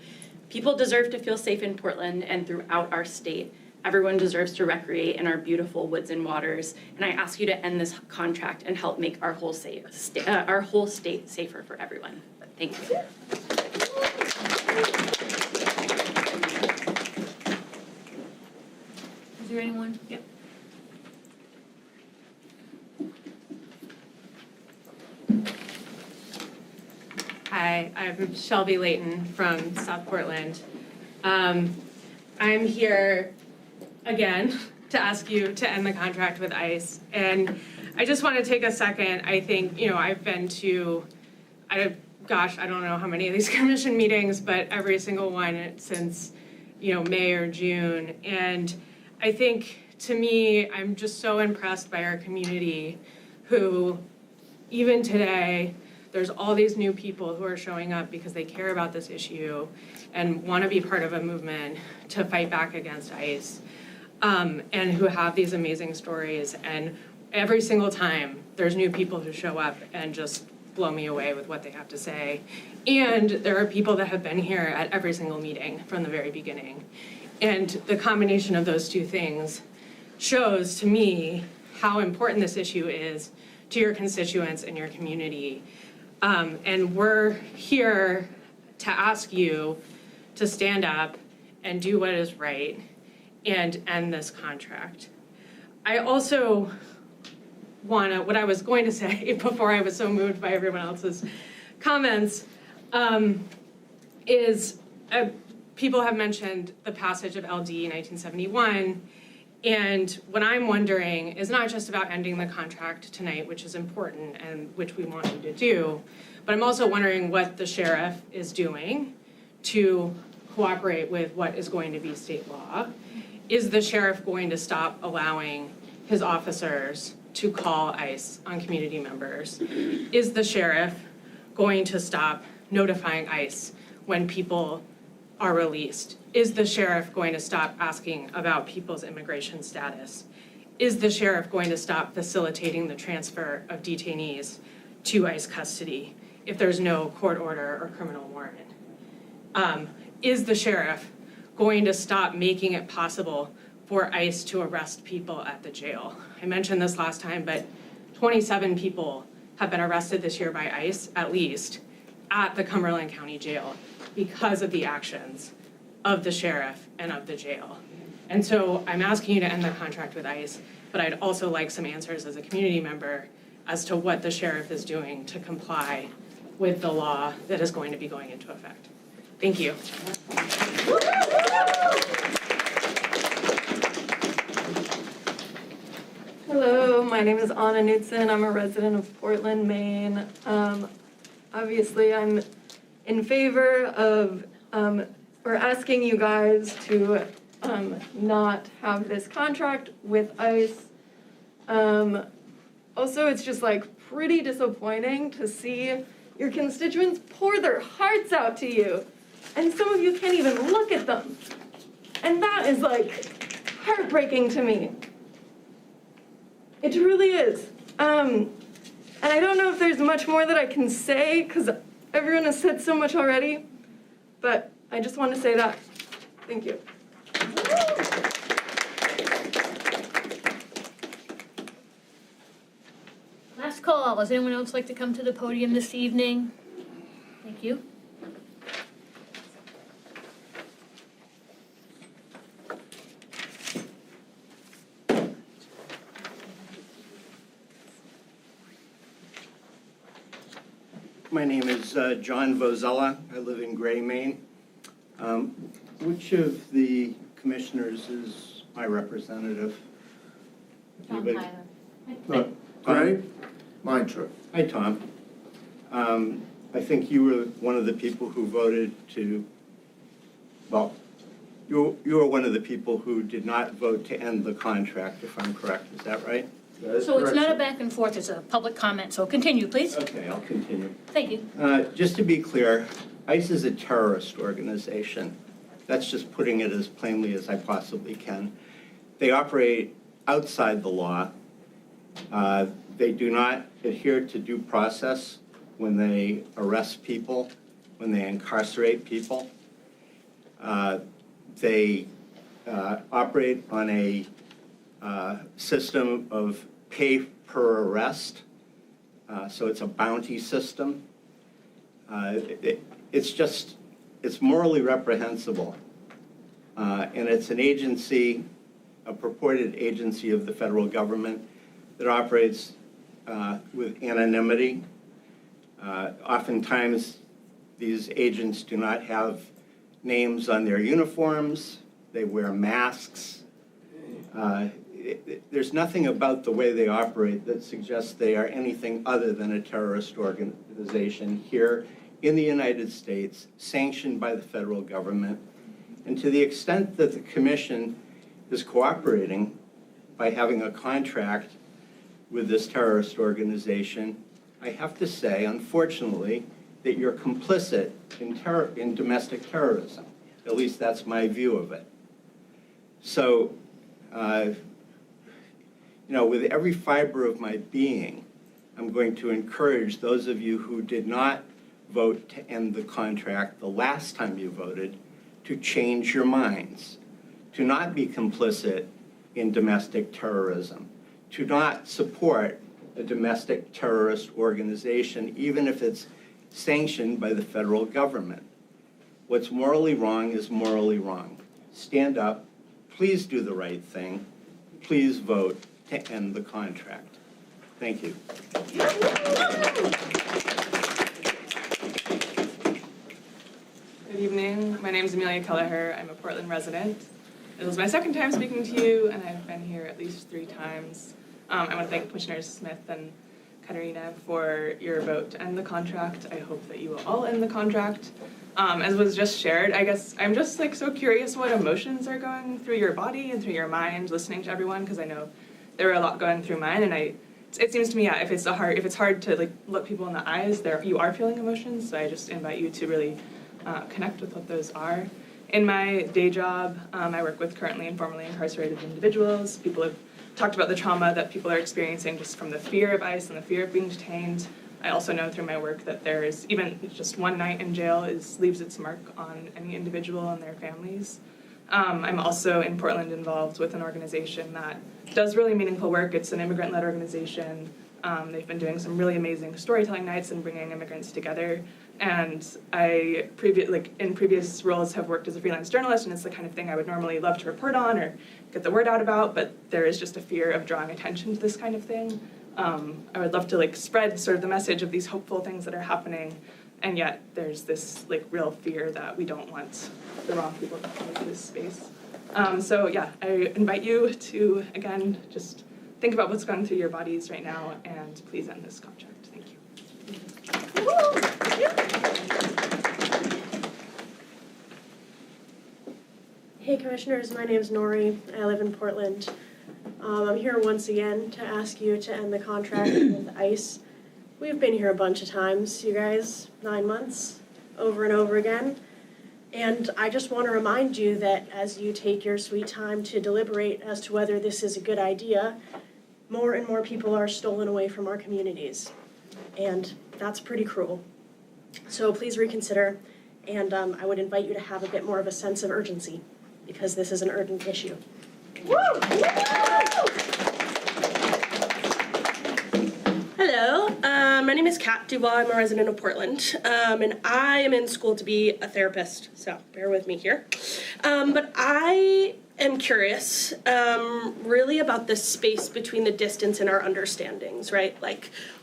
People deserve to feel safe in Portland and throughout our state. Everyone deserves to recreate in our beautiful woods and waters. And I ask you to end this contract and help make our whole state safer for everyone. Thank you. Is there anyone? Yep. Hi, I'm Shelby Layton from South Portland. I'm here again to ask you to end the contract with ICE. And I just want to take a second. I think, I've been to, I don't know how many of these commission meetings, but every single one since, May or June. And I think, to me, I'm just so impressed by our community who, even today, there's all these new people who are showing up because they care about this issue and want to be part of a movement to fight back against ICE, and who have these amazing stories. And every single time, there's new people who show up and just blow me away with what they have to say. And there are people that have been here at every single meeting from the very beginning. And the combination of those two things shows to me how important this issue is to your constituents and your community. And we're here to ask you to stand up and do what is right and end this contract. I also what I was going to say before I was so moved by everyone else's comments, is people have mentioned the passage of LD 1971. And what I'm wondering is not just about ending the contract tonight, which is important and which we want you to do, but I'm also wondering what the sheriff is doing to cooperate with what is going to be state law. Is the sheriff going to stop allowing his officers to call ICE on community members? Is the sheriff going to stop notifying ICE when people are released? Is the sheriff going to stop asking about people's immigration status? Is the sheriff going to stop facilitating the transfer of detainees to ICE custody if there's no court order or criminal warrant? Is the sheriff going to stop making it possible for ICE to arrest people at the jail? I mentioned this last time, but 27 people have been arrested this year by ICE, at least, at the Cumberland County Jail because of the actions of the sheriff and of the jail. And so I'm asking you to end the contract with ICE, but I'd also like some answers as a community member as to what the sheriff is doing to comply with the law that is going to be going into effect. Thank you. Hello, my name is Anna Knudsen. I'm a resident of Portland, Maine. Obviously, I'm in favor of or asking you guys to not have this contract with ICE. Also, it's just pretty disappointing to see your constituents pour their hearts out to you, and some of you can't even look at them. And that is heartbreaking to me. It really is. And I don't know if there's much more that I can say because everyone has said so much already, but I just want to say that. Thank you. Last call. Does anyone else like to come to the podium this evening? Thank you. My name is John Vozella. I live in Gray, Maine. Which of the commissioners is my representative? Tom Anybody? Tyler. Gray? Mine, Hi, Tom. I think you were one of the people who voted to, well, you were one of the people who did not vote to end the contract, if I'm correct. Is that right? So it's not a back and forth, it's a public comment, so continue, please. Okay, I'll continue. Thank you. Just to be clear, ICE is a terrorist organization. That's just putting it as plainly as I possibly can. They operate outside the law. They do not adhere to due process when they arrest people, when they incarcerate people. They operate on a system of pay per arrest. So it's a bounty system. It's morally reprehensible. And it's an agency, a purported agency of the federal government that operates with anonymity. Oftentimes, these agents do not have names on their uniforms. They wear masks. There's nothing about the way they operate that suggests they are anything other than a terrorist organization here in the United States, sanctioned by the federal government. And to the extent that the commission is cooperating by having a contract with this terrorist organization, I have to say, unfortunately, that you're complicit in domestic terrorism. At least that's my view of it. So, with every fiber of my being, I'm going to encourage those of you who did not vote to end the contract the last time you voted to change your minds, to not be complicit in domestic terrorism, to not support a domestic terrorist organization, even if it's sanctioned by the federal government. What's morally wrong is morally wrong. Stand up, please do the right thing, please vote to end the contract. Thank you. Good evening. My name is Amelia Kelleher. I'm a Portland resident. It was my second time speaking to you, and I've been here at least 3 times. I want to thank Commissioners Smith and Katarina for your vote to end the contract. I hope that you will all end the contract. As was just shared, I guess I'm just so curious what emotions are going through your body and through your mind listening to everyone, because I know there were a lot going through mine, and it seems to me, if it's hard to look people in the eyes, you are feeling emotions. So I just invite you to really connect with what those are. In my day job, I work with currently and formerly incarcerated individuals. People have talked about the trauma that people are experiencing just from the fear of ICE and the fear of being detained. I also know through my work that there's even just one night in jail leaves its mark on any individual and their families. I'm also in Portland involved with an organization that does really meaningful work. It's an immigrant-led organization. They've been doing some really amazing storytelling nights and bringing immigrants together. And I in previous roles have worked as a freelance journalist, and it's the kind of thing I would normally love to report on or get the word out about, but there is just a fear of drawing attention to this kind of thing. I would love to spread sort of the message of these hopeful things that are happening, and yet there's this real fear that we don't want the wrong people to come into this space. So yeah, I invite you to, again, just think about what's going through your bodies right now, and please end this contract. Thank you. Hey Commissioners, my name is Nori. I live in Portland. I'm here once again to ask you to end the contract with ICE. We've been here a bunch of times, you guys, 9 months, over and over again. And I just want to remind you that as you take your sweet time to deliberate as to whether this is a good idea, more and more people are stolen away from our communities. And that's pretty cruel. So please reconsider, and I would invite you to have a bit more of a sense of urgency, because this is an urgent issue. Hello, my name is Kat Dubois. I'm a resident of Portland, and I am in school to be a therapist, so bear with me here. But I am curious, really about the space between the distance in our understandings, right?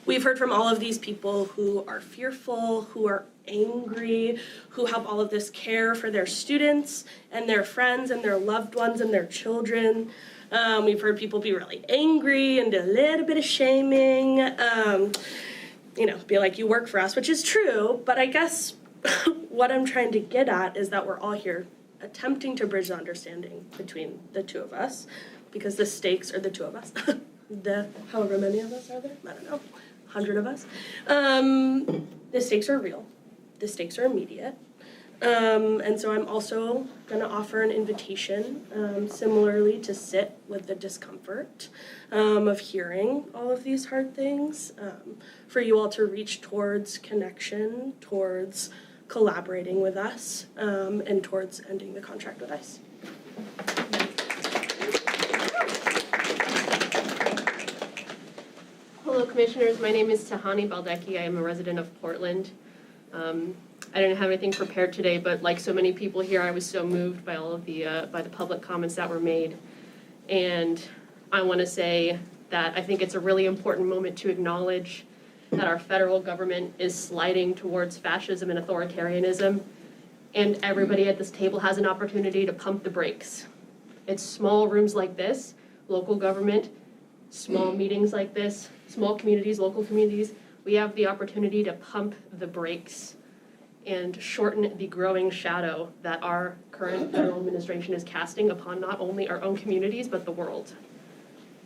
We've heard from all of these people who are fearful, who are angry, who have all of this care for their students and their friends and their loved ones and their children. We've heard people be really angry and do a little bit of shaming, be like, you work for us, which is true, but I guess what I'm trying to get at is that we're all here attempting to bridge the understanding between the two of us, because the stakes are the two of us. However many of us are there? I don't know, 100 of us. The stakes are real. The stakes are immediate. And so I'm also going to offer an invitation, similarly to sit with the discomfort of hearing all of these hard things, for you all to reach towards connection, towards collaborating with us, and towards ending the contract with ICE. Hello, Commissioners. My name is Tahani Baldecki. I am a resident of Portland. I didn't have anything prepared today, but like so many people here, I was so moved by all of by the public comments that were made. And I want to say that I think it's a really important moment to acknowledge that our federal government is sliding towards fascism and authoritarianism, and everybody at this table has an opportunity to pump the brakes. It's small rooms like this, local government, small meetings like this, small communities, local communities, we have the opportunity to pump the brakes and shorten the growing shadow that our current federal administration is casting upon not only our own communities, but the world.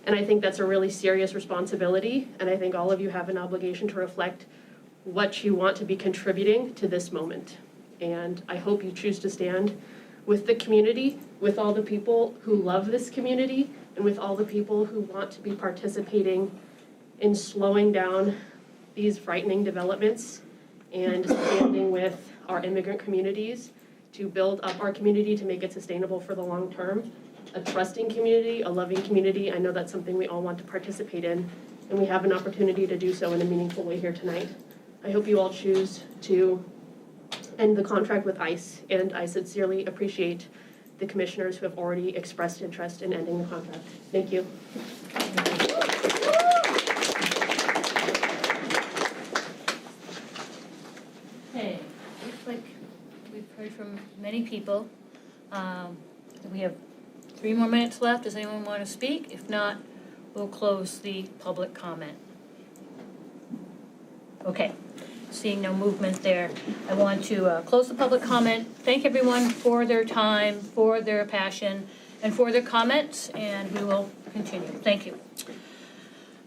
And I think that's a really serious responsibility, and I think all of you have an obligation to reflect what you want to be contributing to this moment. And I hope you choose to stand with the community, with all the people who love this community, and with all the people who want to be participating in slowing down these frightening developments and standing with our immigrant communities to build up our community to make it sustainable for the long term. A trusting community, a loving community, I know that's something we all want to participate in, and we have an opportunity to do so in a meaningful way here tonight. I hope you all choose to end the contract with ICE, and I sincerely appreciate the commissioners who have already expressed interest in ending the contract. Thank you. Okay, looks like we've heard from many people. We have 3 more minutes left. Does anyone want to speak? If not, we'll close the public comment. Okay, seeing no movement there, I want to close the public comment. Thank everyone for their time, for their passion, and for their comments, and we will continue. Thank you.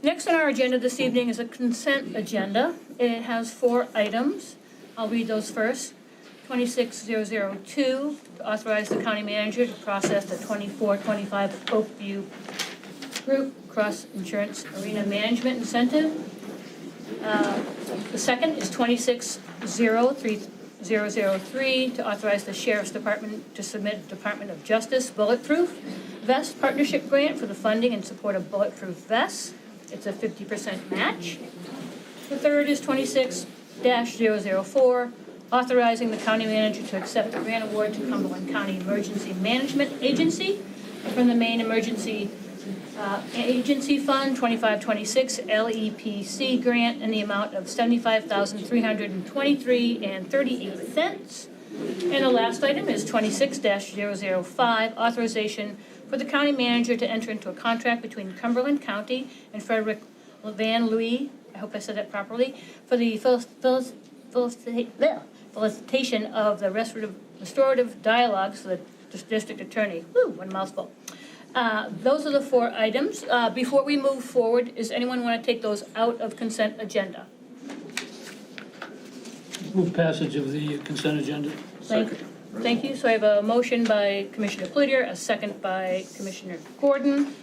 Next on our agenda this evening is a consent agenda. It has 4 items. I'll read those first. 26002, to authorize the county manager to process the 24-25 Oakview Group Cross Insurance Arena Management Incentive. The second is 2603003, to authorize the Sheriff's Department to submit Department of Justice Bulletproof Vest Partnership Grant for the funding and support of bulletproof vests. It's a 50% match. The third is 26-004, authorizing the county manager to accept the grant award to Cumberland County Emergency Management Agency from the Maine Emergency Agency Fund 2526 LEPC grant in the amount of $75,323.38. And the last item is 26-005, authorization for the county manager to enter into a contract between Cumberland County and Frederick Van Louis, I hope I said that properly, for the facilitation of the restorative dialogues for the district attorney. Woo, one mouthful. Those are the 4 items. Before we move forward, does anyone want to take those out of consent agenda? Move passage of the consent agenda. Thank you. So I have a motion by Commissioner Cloutier, a second by Commissioner Gordon.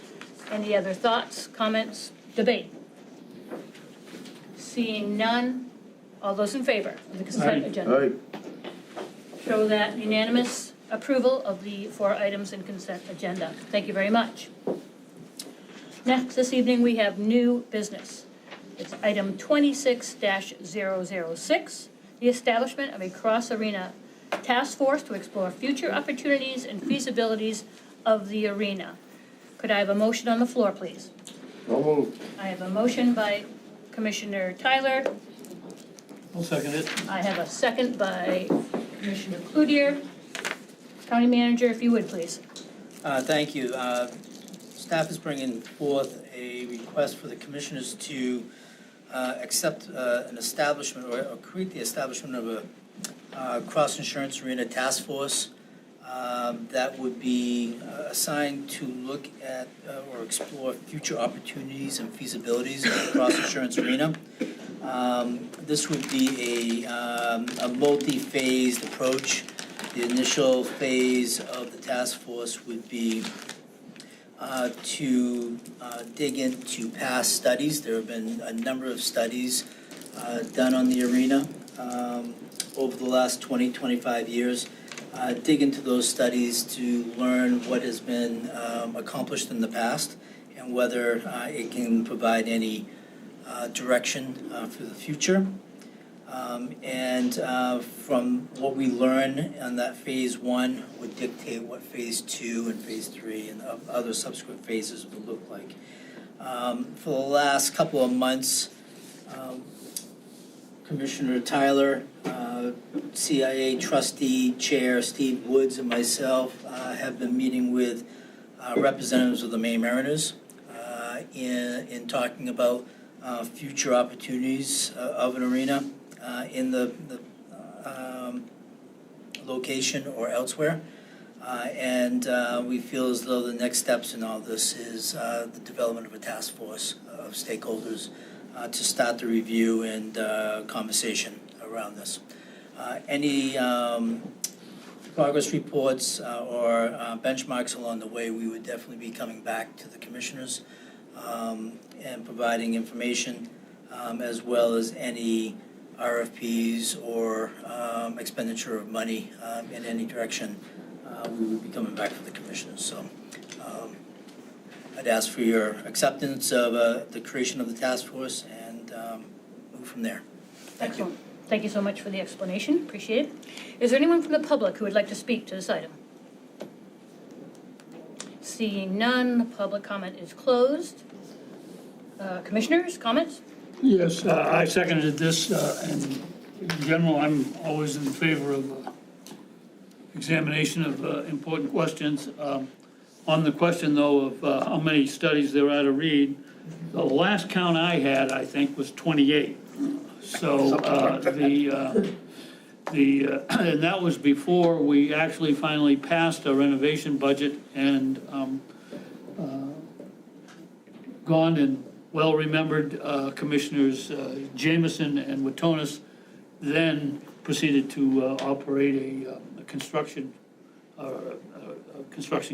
Any other thoughts, comments, debate? Seeing none, all those in favor of the consent agenda? Show that unanimous approval of the 4 items in consent agenda. Thank you very much. Next, this evening, we have new business. It's item 26-006, the establishment of a Cross Arena Task Force to explore future opportunities and feasibilities of the arena. Could I have a motion on the floor, please? So moved. I have a motion by Commissioner Tyler. I'll second it. I have a second by Commissioner Cloutier. County Manager, if you would, please. Thank you. Staff is bringing forth a request for the commissioners to accept an establishment or create the establishment of a Cross Insurance Arena Task Force that would be assigned to look at or explore future opportunities and feasibilities of the Cross Insurance Arena. This would be a multi-phased approach. The initial phase of the task force would be to dig into past studies. There have been a number of studies done on the arena over the last 20-25 years. Dig into those studies to learn what has been accomplished in the past and whether it can provide any direction for the future. From what we learn on that phase 1 would dictate what phase 2 and phase 3 and other subsequent phases would look like. For the last couple of months, Commissioner Tyler, CIA trustee chair Steve Woods, and myself have been meeting with representatives of the Maine Mariners in talking about future opportunities of an arena in the location or elsewhere. We feel as though the next steps in all this is the development of a task force of stakeholders to start the review and conversation around this. Any progress reports or benchmarks along the way, we would definitely be coming back to the commissioners and providing information as well as any RFPs or expenditure of money in any direction. We would be coming back to the commissioners. So I'd ask for your acceptance of the creation of the task force and move from there. Thank you. Thank you so much for the explanation, appreciate it. Is there anyone from the public who would like to speak to this item? Seeing none, the public comment is closed. Commissioners, comments? Yes, I seconded this, and in general, I'm always in favor of examination of important questions. On the question, though, of how many studies there are to read, the last count I had, I think, was 28. So and that was before we actually finally passed a renovation budget and gone and well-remembered Commissioners Jameson and Watonis then proceeded to operate a construction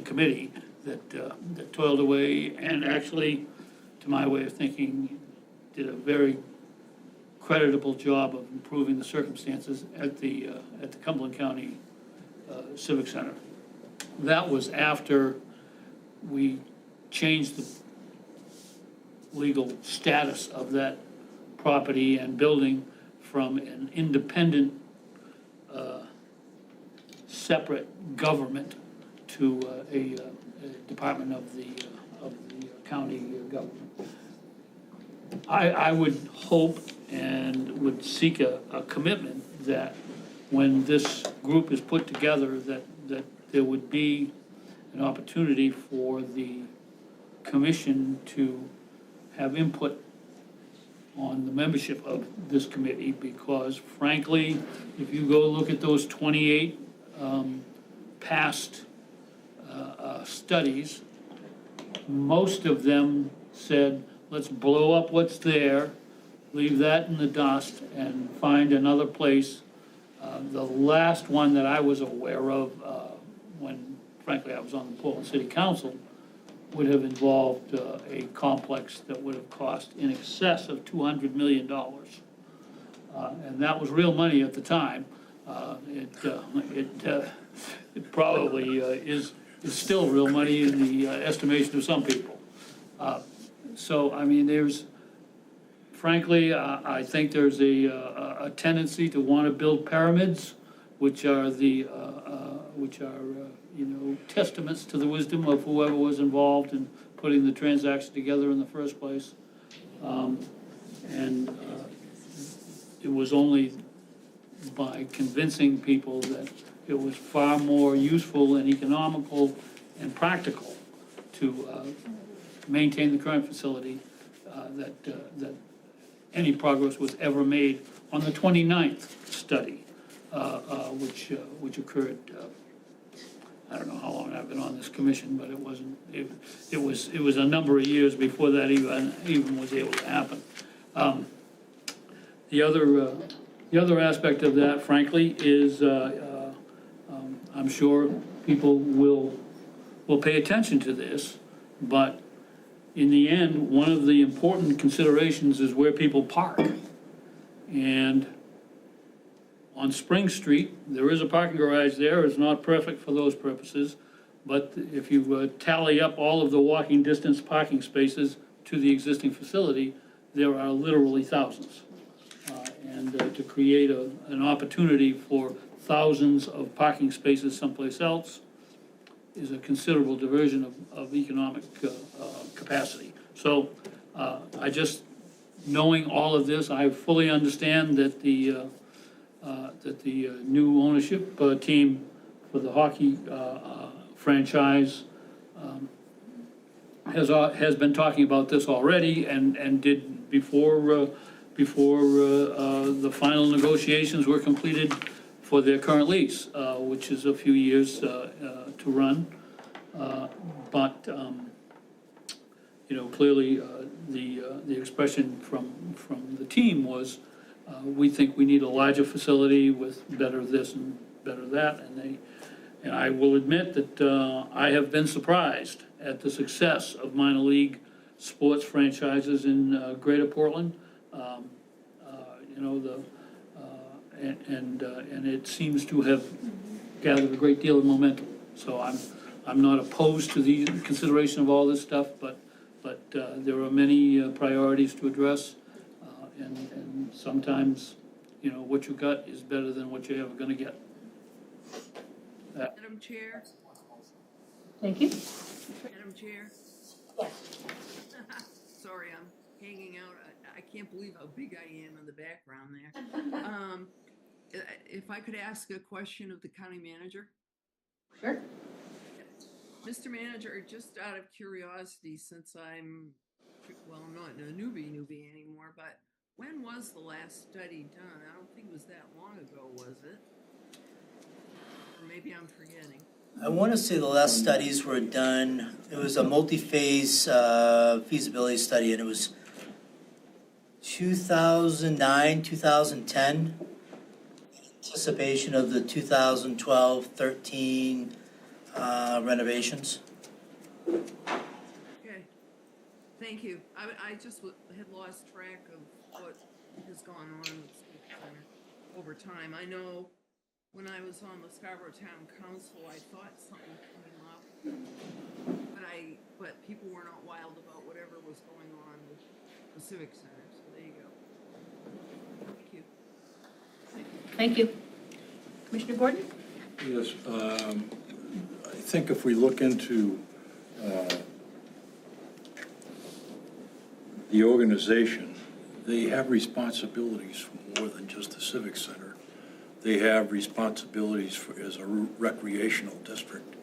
committee that toiled away and actually, to my way of thinking, did a very creditable job of improving the circumstances at the Cumberland County Civic Center. That was after we changed the legal status of that property and building from an independent, separate government to a department of the county government. I would hope and would seek a commitment that when this group is put together, that there would be an opportunity for the commission to have input on the membership of this committee, because frankly, if you go look at those 28 past studies, most of them said, let's blow up what's there, leave that in the dust, and find another place. The last one that I was aware of, when frankly I was on the Portland City Council, would have involved a complex that would have cost in excess of $200 million. And that was real money at the time. It probably is still real money in the estimation of some people. So, I mean, there's, frankly, I think there's a tendency to want to build pyramids, which are testaments to the wisdom of whoever was involved in putting the transaction together in the first place. It was only by convincing people that it was far more useful and economical and practical to maintain the current facility that any progress was ever made on the 29th study, which occurred. I don't know how long I've been on this commission, but it wasn't. It was a number of years before that even was able to happen. The other aspect of that, frankly, is I'm sure people will pay attention to this, but in the end, one of the important considerations is where people park. And on Spring Street, there is a parking garage there. It's not perfect for those purposes, but if you tally up all of the walking distance parking spaces to the existing facility, there are literally thousands. and to create an opportunity for thousands of parking spaces someplace else is a considerable diversion of economic capacity. So I just, knowing all of this, I fully understand that the new ownership team for the hockey franchise has been talking about this already and did before the final negotiations were completed for their current lease, which is a few years to run. But you know, clearly the expression from the team was, we think we need a larger facility with better this and better that, and I will admit that I have been surprised at the success of minor league sports franchises in Greater Portland. You know, and it seems to have gathered a great deal of momentum. So I'm not opposed to the consideration of all this stuff, but there are many priorities to address, and sometimes, you know, what you got is better than what you're ever going to get. Madam Chair? Thank you. Madam Chair? Yes. Sorry, I'm hanging out. I can't believe how big I am in the background there. If I could ask a question of the county manager? Sure. Mr. Manager, just out of curiosity, since I'm not a newbie anymore, but when was the last study done? I don't think it was that long ago, was it? Or maybe I'm forgetting. I want to say the last studies were done, it was a multi-phase feasibility study, and it was 2009, 2010, anticipation of the 2012-13 renovations. Okay, thank you. I just had lost track of what has gone on with the Civic Center over time. I know when I was on the Scarborough Town Council, I thought something came up, but people were not wild about whatever was going on with the Civic Center, so there you go. Thank you. Thank you. Commissioner Gordon? Yes, I think if we look into the organization, they have responsibilities for more than just the Civic Center. They have responsibilities as a recreational district.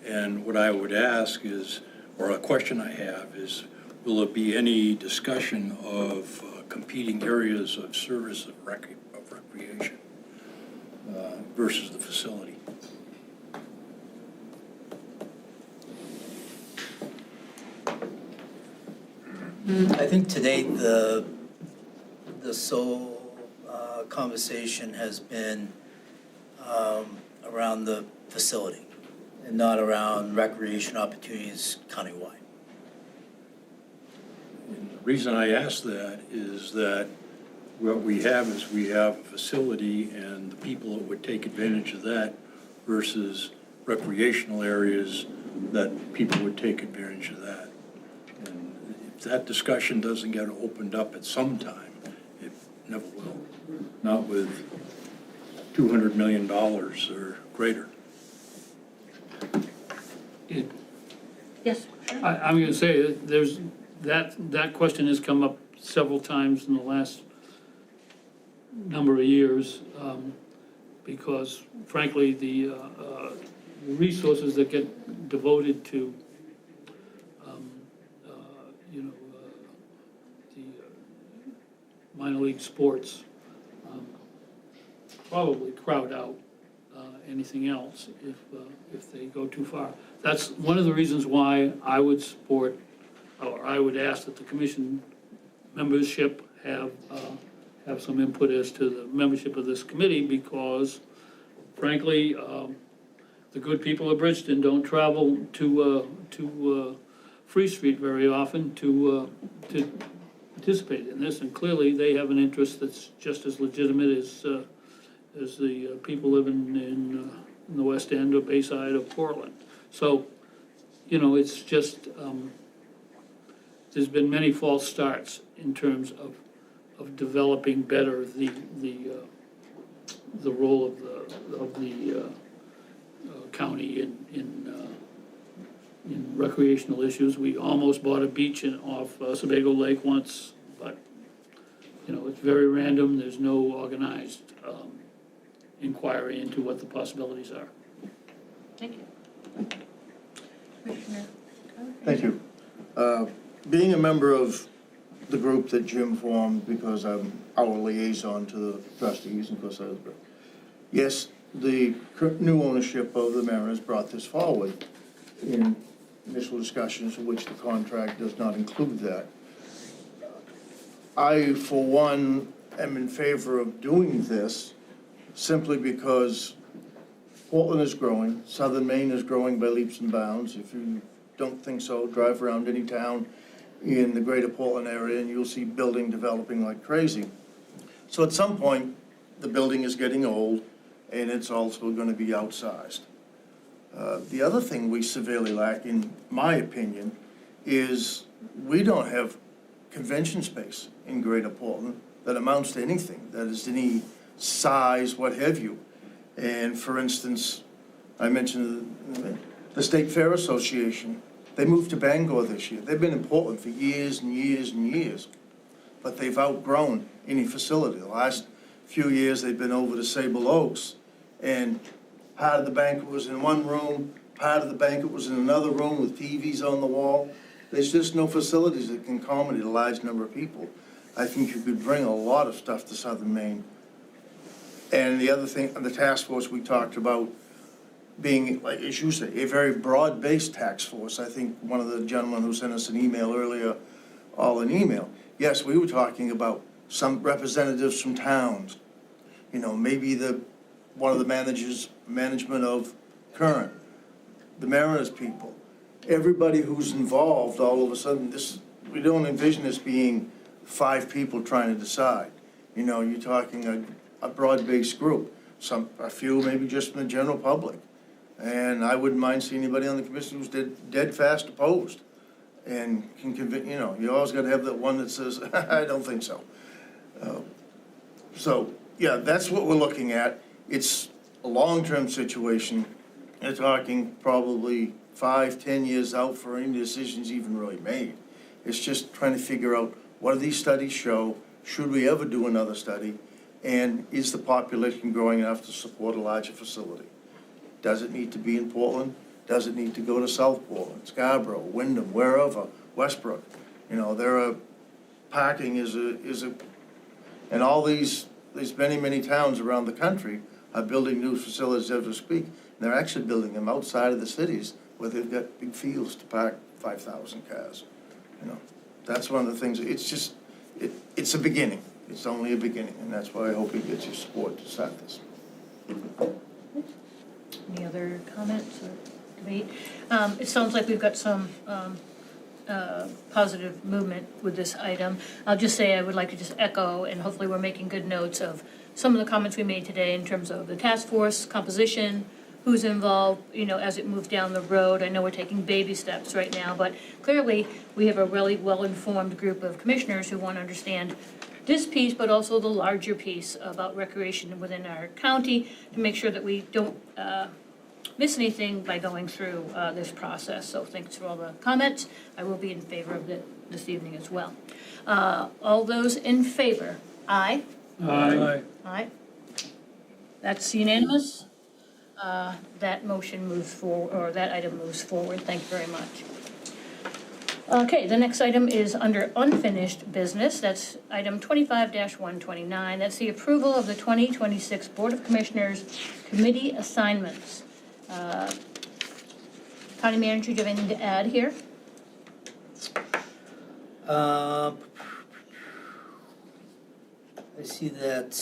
And what I would ask is, or a question I have is, will there be any discussion of competing areas of service of recreation versus the facility? I think to date, the sole conversation has been around the facility and not around recreation opportunities countywide. And the reason I ask that is that what we have is we have a facility and the people that would take advantage of that versus recreational areas that people would take advantage of that. And if that discussion doesn't get opened up at some time, it never will. Not with $200 million or greater. Yes. I'm going to say there's that question has come up several times in the last number of years, because frankly the resources that get devoted to the minor league sports probably crowd out anything else if they go too far. That's one of the reasons why I would support, or I would ask that the commission membership have some input as to the membership of this committee, because frankly, the good people of Bridgeton don't travel to Free Street very often to participate in this, and clearly they have an interest that's just as legitimate as the people living in the West End or Bayside of Portland. So, you know, it's just, there's been many false starts in terms of of developing better the role of the county in recreational issues. We almost bought a beach off Sebago Lake once, but, you know, it's very random. There's no organized inquiry into what the possibilities are. Thank you. Commissioner Tyler? Thank you. Being a member of the group that Jim formed, because I'm our liaison to the trustees, and of course yes, the new ownership of the Mariners brought this forward in initial discussions, in which the contract does not include that. I, for one, am in favor of doing this simply because Portland is growing, southern Maine is growing by leaps and bounds. If you don't think so, drive around any town in the greater Portland area and you'll see building developing like crazy. So at some point, the building is getting old and it's also going to be outsized. The other thing we severely lack, in my opinion, is we don't have convention space in greater Portland that amounts to anything, that is any size, what have you. And for instance, I mentioned the State Fair Association. They moved to Bangor this year. They've been in Portland for years and years and years, but they've outgrown any facility. The last few years, they've been over to Sable Oaks, and part of the banquet was in one room, part of the banquet was in another room with TVs on the wall. There's just no facilities that can accommodate a large number of people. I think you could bring a lot of stuff to southern Maine. And the other thing, on the task force, we talked about being, like, as you say, a very broad-based task force. I think one of the gentlemen who sent us an email earlier, yes, we were talking about some representatives from towns. You know, maybe one of the management of Current, the Mariners people. Everybody who's involved, all of a sudden, we don't envision this being 5 people trying to decide. You know, you're talking a broad-based group, a few maybe just in the general public. And I wouldn't mind seeing anybody on the commission who's dead fast opposed and can convince, you know, you always got to have that one that says, I don't think so. So, yeah, that's what we're looking at. It's a long-term situation. They're talking probably 5-10 years out for any decisions even really made. It's just trying to figure out, what do these studies show? Should we ever do another study? And is the population growing enough to support a larger facility? Does it need to be in Portland? Does it need to go to South Portland, Scarborough, Wyndham, wherever, Westbrook? You know, parking is a, and all these many towns around the country are building new facilities as we speak. And they're actually building them outside of the cities where they've got big fields to park 5,000 cars. You know, that's one of the things. It's just, it's a beginning. It's only a beginning, and that's why I hope it gets your support to start this. Any other comments or debate? It sounds like we've got some positive movement with this item. I'll just say I would like to just echo, and hopefully we're making good notes of some of the comments we made today in terms of the task force composition, who's involved, you know, as it moves down the road. I know we're taking baby steps right now, but clearly we have a really well-informed group of commissioners who want to understand this piece, but also the larger piece about recreation within our county to make sure that we don't miss anything by going through this process. So thanks for all the comments. I will be in favor of it this evening as well. All those in favor? Aye? Aye. Aye. That's unanimous. That motion moves forward, or that item moves forward. Thank you very much. Okay, the next item is under unfinished business. That's item 25-129. That's the approval of the 2026 Board of Commissioners committee assignments. County Manager, do you have anything to add here? I see that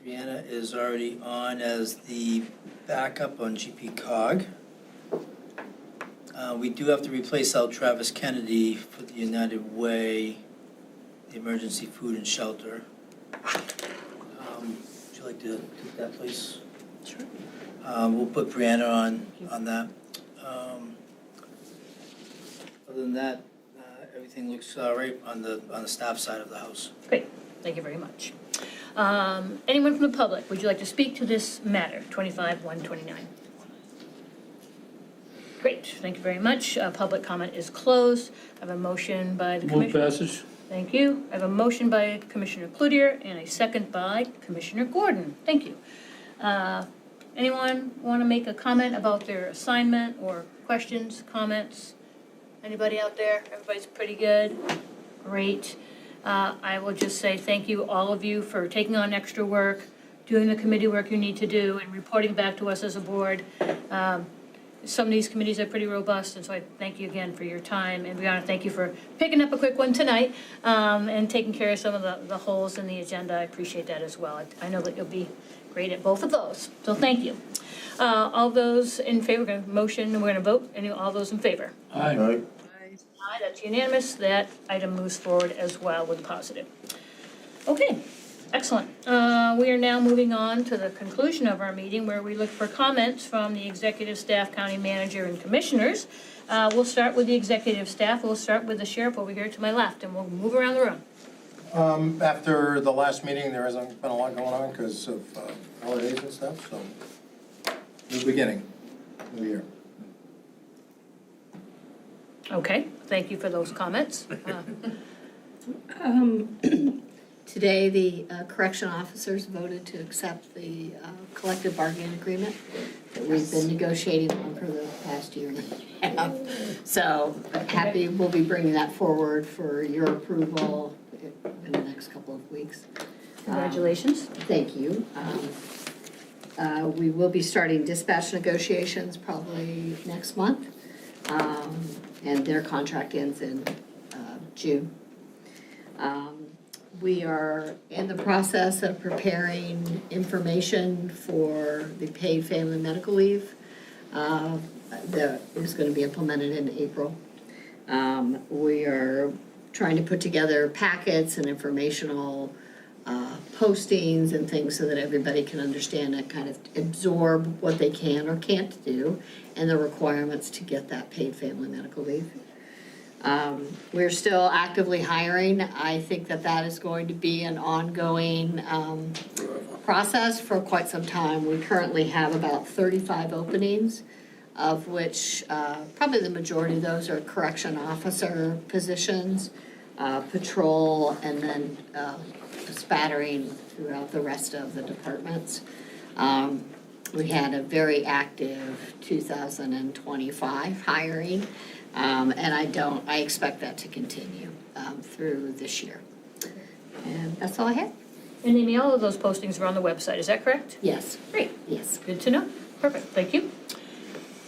Brianna is already on as the backup on GP COG. We do have to replace out Travis Kennedy for the United Way, the emergency food and shelter. Would you like to take that, please? Sure. We'll put Brianna on that. Other than that, everything looks all right on the staff side of the house. Great, Thank you very much. Anyone from the public, would you like to speak to this matter, 25-129? Great, thank you very much. Public comment is closed. I have a motion by the Move Commissioner. passage. Thank you. I have a motion by Commissioner Cloutier and a second by Commissioner Gordon. Thank you. Anyone want to make a comment about their assignment or questions, comments? Anybody out there? Everybody's pretty good? Great. I will just say thank you, all of you, for taking on extra work, doing the committee work you need to do, and reporting back to us as a board. Some of these committees are pretty robust, and so I thank you again for your time. And Brianna, thank you for picking up a quick one tonight and taking care of some of the holes in the agenda. I appreciate that as well. I know that you'll be great at both of those, so thank you. All those in favor, we're going to motion, and we're going to vote. All those in favor? Aye. Aye, that's unanimous. That item moves forward as well with positive. Okay, excellent. We are now moving on to the conclusion of our meeting where we look for comments from the executive staff, county manager, and commissioners. We'll start with the executive staff. We'll start with the sheriff over here to my left, and we'll move around the room. After the last meeting, there hasn't been a lot going on because of holidays and stuff, so new beginning, new year. Okay, thank you for those comments. Today, the correction officers voted to accept the collective bargaining agreement that we've been negotiating on for the past year and a half. So happy we'll be bringing that forward for your approval in the next couple of weeks. Congratulations. Thank you. We will be starting dispatch negotiations probably next month. And their contract ends in June. We are in the process of preparing information for the paid family medical leave that is going to be implemented in April. We are trying to put together packets and informational postings and things so that everybody can understand and kind of absorb what they can or can't do and the requirements to get that paid family medical leave. We're still actively hiring. I think that is going to be an ongoing process for quite some time. We currently have about 35 openings, of which probably the majority of those are correction officer positions, patrol, and then spattering throughout the rest of the departments. We had a very active 2025 hiring. And I expect that to continue through this year. And that's all I have. And Amy, all of those postings are on the website, is that correct? Yes. Great. Yes. Good to know. Perfect, thank you.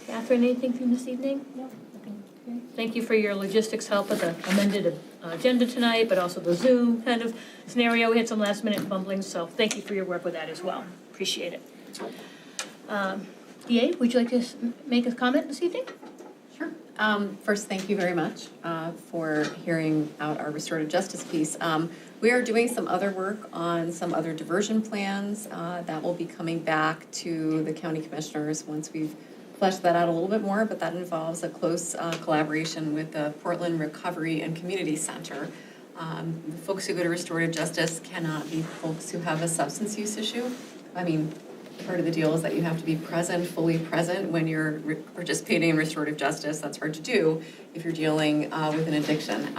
Catherine, anything from this evening? No. Thank you for your logistics help with the amended agenda tonight, but also the Zoom kind of scenario. We had some last minute bumblings, so thank you for your work with that as well. Appreciate it. DA, would you like to make a comment this evening? Sure. First, thank you very much for hearing out our restorative justice piece. We are doing some other work on some other diversion plans that will be coming back to the county commissioners once we've fleshed that out a little bit more, but that involves a close collaboration with the Portland Recovery and Community Center. The folks who go to restorative justice cannot be folks who have a substance use issue. I mean, part of the deal is that you have to be present, fully present when you're participating in restorative justice. That's hard to do if you're dealing with an addiction.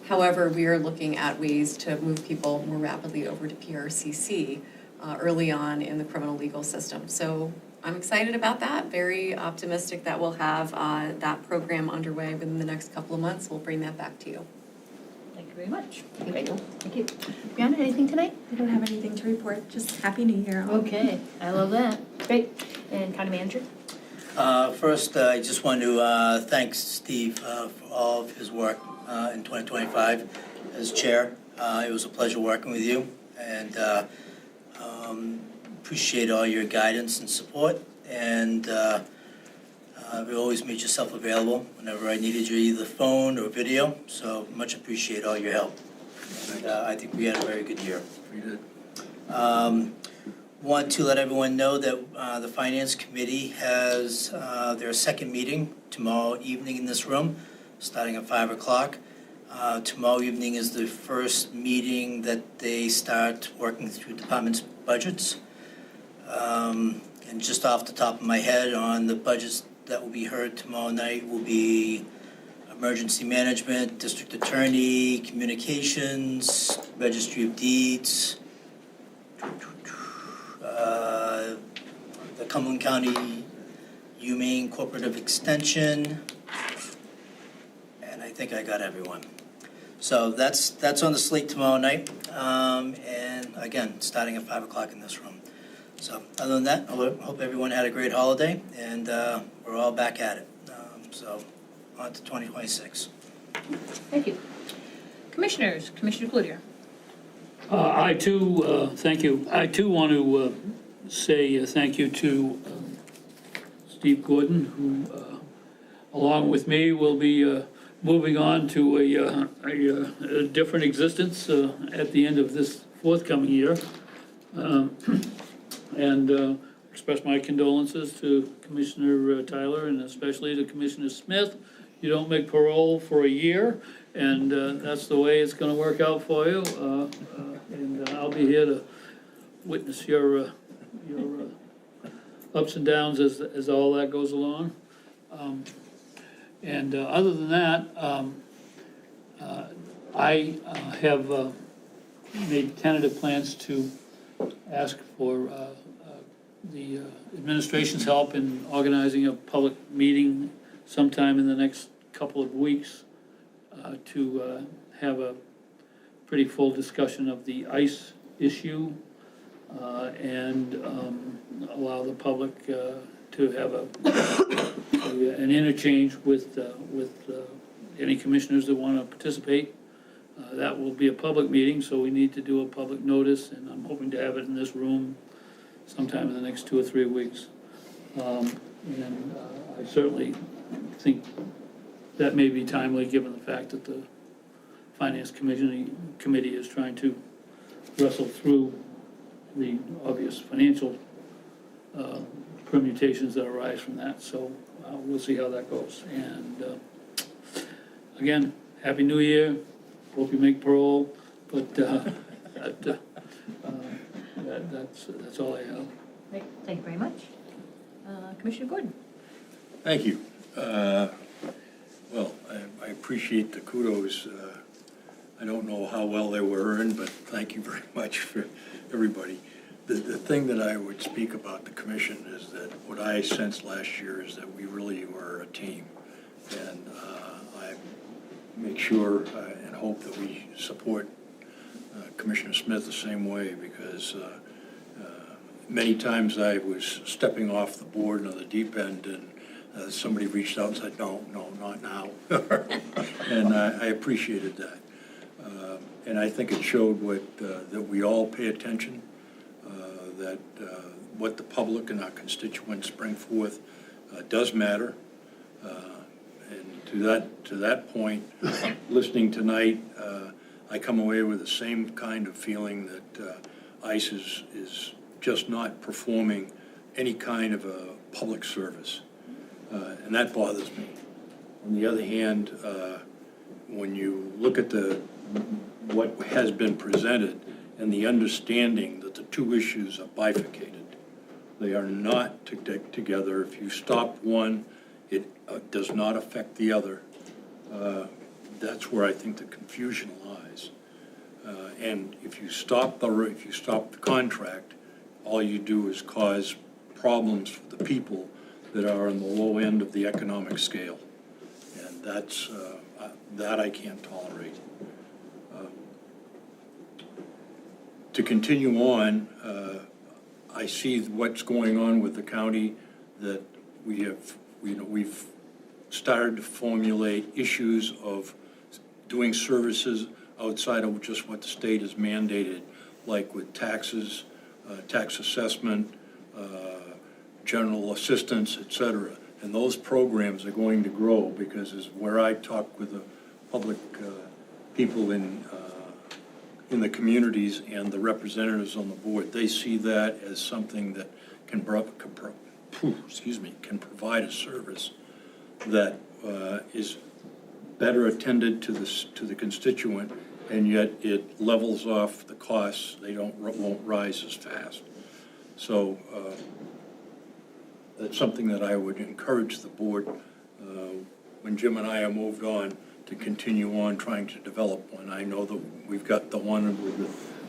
However, we are looking at ways to move people more rapidly over to PRCC early on in the criminal legal system. So I'm excited about that, very optimistic that we'll have that program underway within the next couple of months. We'll bring that back to you. Thank you very much. Thank you. Thank you. Brianna, anything tonight? I don't have anything to report, just Happy New Year. Okay, I love that. Great. And county manager? First, I just want to thank Steve for all of his work in 2025 as chair. It was a pleasure working with you, and appreciate all your guidance and support. And you always made yourself available whenever I needed you, either phone or video. So much appreciate all your help. And I think we had a very good year. We did. Want to let everyone know that the Finance Committee has their second meeting tomorrow evening in this room, starting at 5 o'clock. Tomorrow evening is the first meeting that they start working through departments' budgets. And just off the top of my head, on the budgets that will be heard tomorrow night will be emergency management, district attorney, communications, registry of deeds, the Cumberland County Humane Cooperative Extension, and I think I got everyone. So that's on the slate tomorrow night, and again, starting at 5 o'clock in this room. So other than that, I hope everyone had a great holiday, and we're all back at it. So on to 2026. Thank you. Commissioners, Commissioner Cloutier. I too, thank you. I too want to say thank you to Steve Gordon, who, along with me, will be moving on to a different existence at the end of this forthcoming year. And express my condolences to Commissioner Tyler and especially to Commissioner Smith. You don't make parole for a year, and that's the way it's gonna work out for you. And I'll be here to witness your ups and downs as all that goes along. And other than that, I have made tentative plans to ask for the administration's help in organizing a public meeting sometime in the next couple of weeks to have a pretty full discussion of the ICE issue and allow the public to have an interchange with any commissioners that want to participate. That will be a public meeting, so we need to do a public notice, and I'm hoping to have it in this room sometime in the next 2 or 3 weeks. And I certainly think that may be timely, given the fact that the Finance Committee is trying to wrestle through the obvious financial permutations that arise from that. So we'll see how that goes. And again, Happy New Year. Hope you make parole. But that's all I have. Great. Thank you very much. Commissioner Gordon. Thank you. Well, I appreciate the kudos. I don't know how well they were earned, but thank you very much for everybody. The thing that I would speak about the commission is that what I sensed last year is that we really were a team. And I make sure and hope that we support Commissioner Smith the same way, because many times I was stepping off the board on the deep end, and somebody reached out and said, no, not now. And I appreciated that. And I think it showed that we all pay attention, that what the public and our constituents bring forth does matter. And to that point, listening tonight, I come away with the same kind of feeling that ICE is just not performing any kind of a public service. And that bothers me. On the other hand, when you look at what has been presented and the understanding that the two issues are bifurcated, they are not together. If you stop one, it does not affect the other. That's where I think the confusion lies. And if you stop the contract, all you do is cause problems for the people that are on the low end of the economic scale. And that I can't tolerate. To continue on, I see what's going on with the county, that we've started to formulate issues of doing services outside of just what the state has mandated, like with taxes, tax assessment, general assistance, et cetera. And those programs are going to grow, because is where I talk with the public people in the communities and the representatives on the board. They see that as something that can provide a service that is better attended to the constituent, and yet it levels off the costs. They won't rise as fast. So that's something that I would encourage the board, when Jim and I are moved on, to continue on trying to develop one. I know that we've got the one with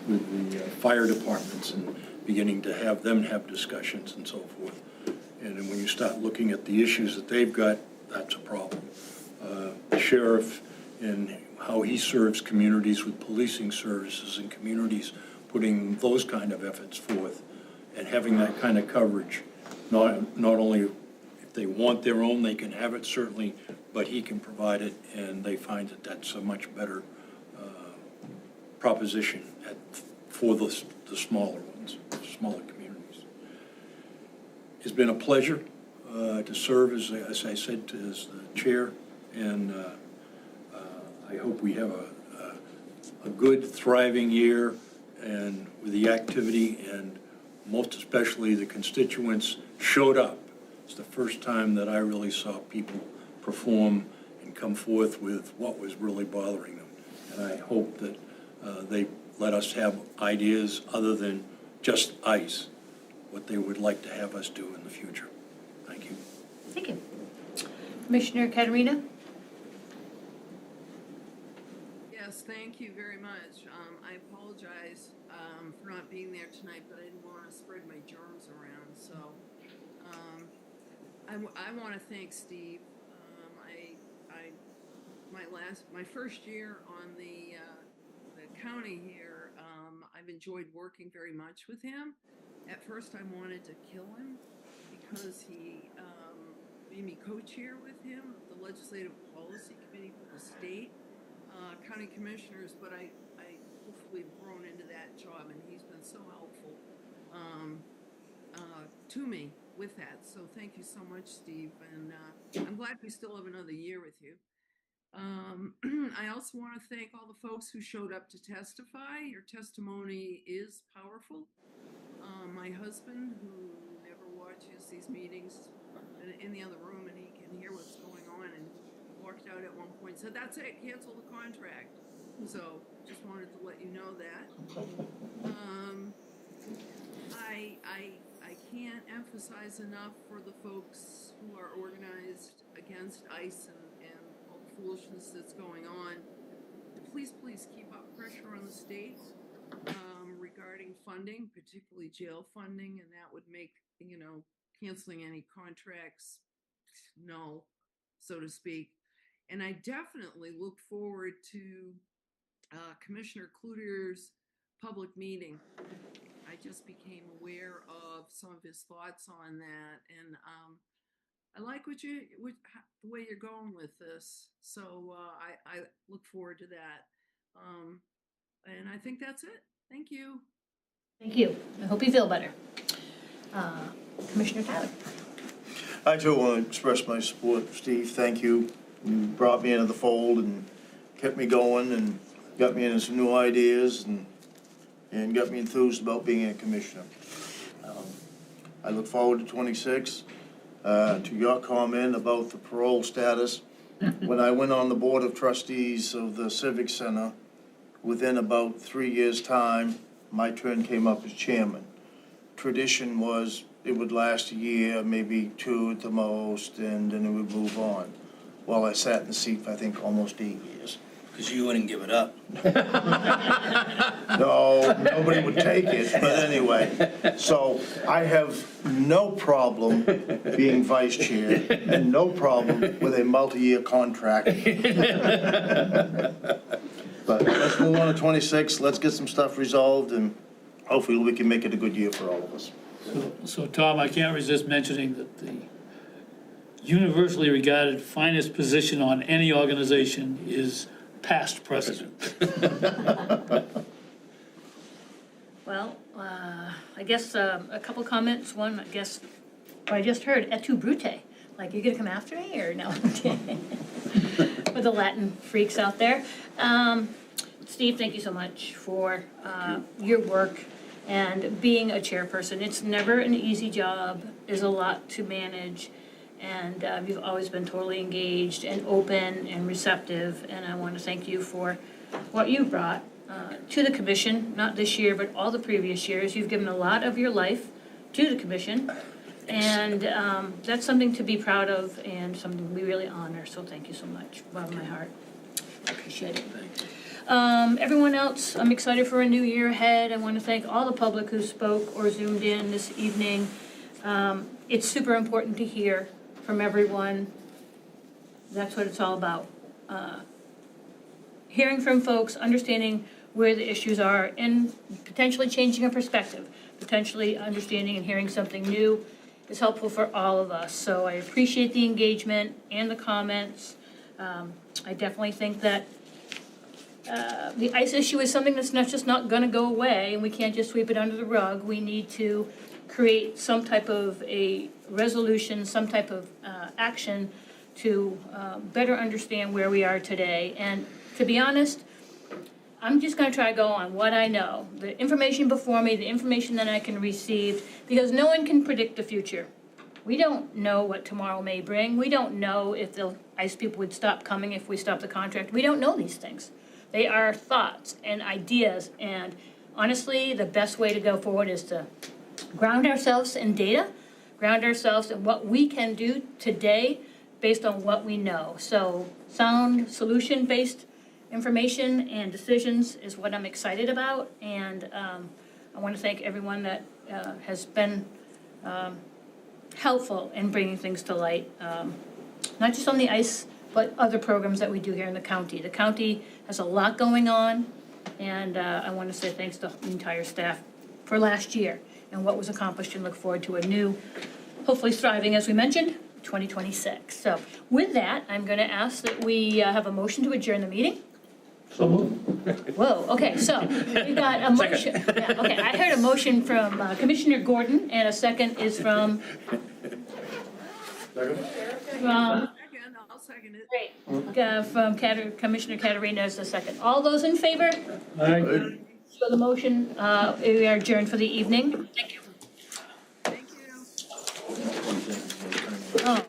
the fire departments and beginning to have them have discussions and so forth. And then when you start looking at the issues that they've got, that's a problem. The sheriff and how he serves communities with policing services and communities putting those kind of efforts forth and having that kind of coverage, not only if they want their own, they can have it certainly, but he can provide it, and they find that that's a much better proposition for the smaller ones, smaller communities. It's been a pleasure to serve, as I said, as the chair, and I hope we have a good, thriving year, and with the activity, and most especially the constituents showed up. It's the first time that I really saw people perform and come forth with what was really bothering them. And I hope that they let us have ideas other than just ICE, what they would like to have us do in the future. Thank you. Thank you. Commissioner Caterina? Yes, thank you very much. I apologize for not being there tonight, but I didn't want to spread my germs around. So I want to thank Steve. My first year on the county here, I've enjoyed working very much with him. At first, I wanted to kill him because he made me co-chair with him of the Legislative Policy Committee for the state county commissioners, but I hopefully grown into that job, and he's been so helpful to me with that. So thank you so much, Steve, and I'm glad we still have another year with you. I also want to thank all the folks who showed up to testify. Your testimony is powerful. My husband, who never watches these meetings, in the other room, and he can hear what's going on, and walked out at one point and said, "That's it, cancel the contract." So just wanted to let you know that. I can't emphasize enough for the folks who are organized against ICE and all the foolishness that's going on. Please keep up pressure on the state regarding funding, particularly jail funding, and that would make, canceling any contracts null, so to speak. And I definitely look forward to Commissioner Cloutier's public meeting. I just became aware of some of his thoughts on that, and I like the way you're going with this. So I look forward to that. And I think that's it. Thank you. Thank you. I hope you feel better. Commissioner Tyler. I too want to express my support, Steve. Thank you. You brought me into the fold and kept me going and got me into some new ideas and got me enthused about being a commissioner. I look forward to 26. To your comment about the parole status, when I went on the Board of Trustees of the Civic Center, within about 3 years' time, my turn came up as chairman. Tradition was it would last a year, maybe 2 at the most, and then it would move on. Well, I sat in the seat for, I think, almost 8 years. Because you wouldn't give it up. No, nobody would take it, but anyway. So I have no problem being vice chair and no problem with a multi-year contract. But let's move on to 26, let's get some stuff resolved, and hopefully we can make it a good year for all of us. So Tom, I can't resist mentioning that the universally regarded finest position on any organization is past president. Well, I guess a couple comments. One, I guess, I just heard et tu Brute. Like, you gonna come after me or no? For the Latin freaks out there. Steve, thank you so much for your work and being a chairperson. It's never an easy job. There's a lot to manage. And you've always been totally engaged and open and receptive, and I want to thank you for what you brought to the commission, not this year, but all the previous years. You've given a lot of your life to the commission, and that's something to be proud of and something we really honor, so thank you so much, bottom of my heart. I appreciate it. Everyone else, I'm excited for a new year ahead. I want to thank all the public who spoke or zoomed in this evening. It's super important to hear from everyone. That's what it's all about. Hearing from folks, understanding where the issues are, and potentially changing a perspective, potentially understanding and hearing something new is helpful for all of us. So I appreciate the engagement and the comments. I definitely think that the ICE issue is something that's not gonna go away, and we can't just sweep it under the rug. We need to create some type of a resolution, some type of action to better understand where we are today. And to be honest, I'm just gonna try to go on what I know, the information before me, the information that I can receive, because no one can predict the future. We don't know what tomorrow may bring. We don't know if the ICE people would stop coming if we stop the contract. We don't know these things. They are thoughts and ideas, and honestly, the best way to go forward is to ground ourselves in data, ground ourselves in what we can do today based on what we know. So sound, solution-based information and decisions is what I'm excited about, and I want to thank everyone that has been helpful in bringing things to light, not just on the ICE, but other programs that we do here in the county. The county has a lot going on, and I want to say thanks to the entire staff for last year and what was accomplished, and look forward to a new, hopefully thriving, as we mentioned, 2026. So with that, I'm going to ask that we have a motion to adjourn the meeting. So moved. Whoa, okay, so we got a motion. Yeah, okay, I heard a motion from Commissioner Gordon, and a second is from. I'll second it. Great. From Commissioner Caterina as the second. All those in favor? Aye. So the motion, we are adjourned for the evening. Thank you. Thank you. Oh.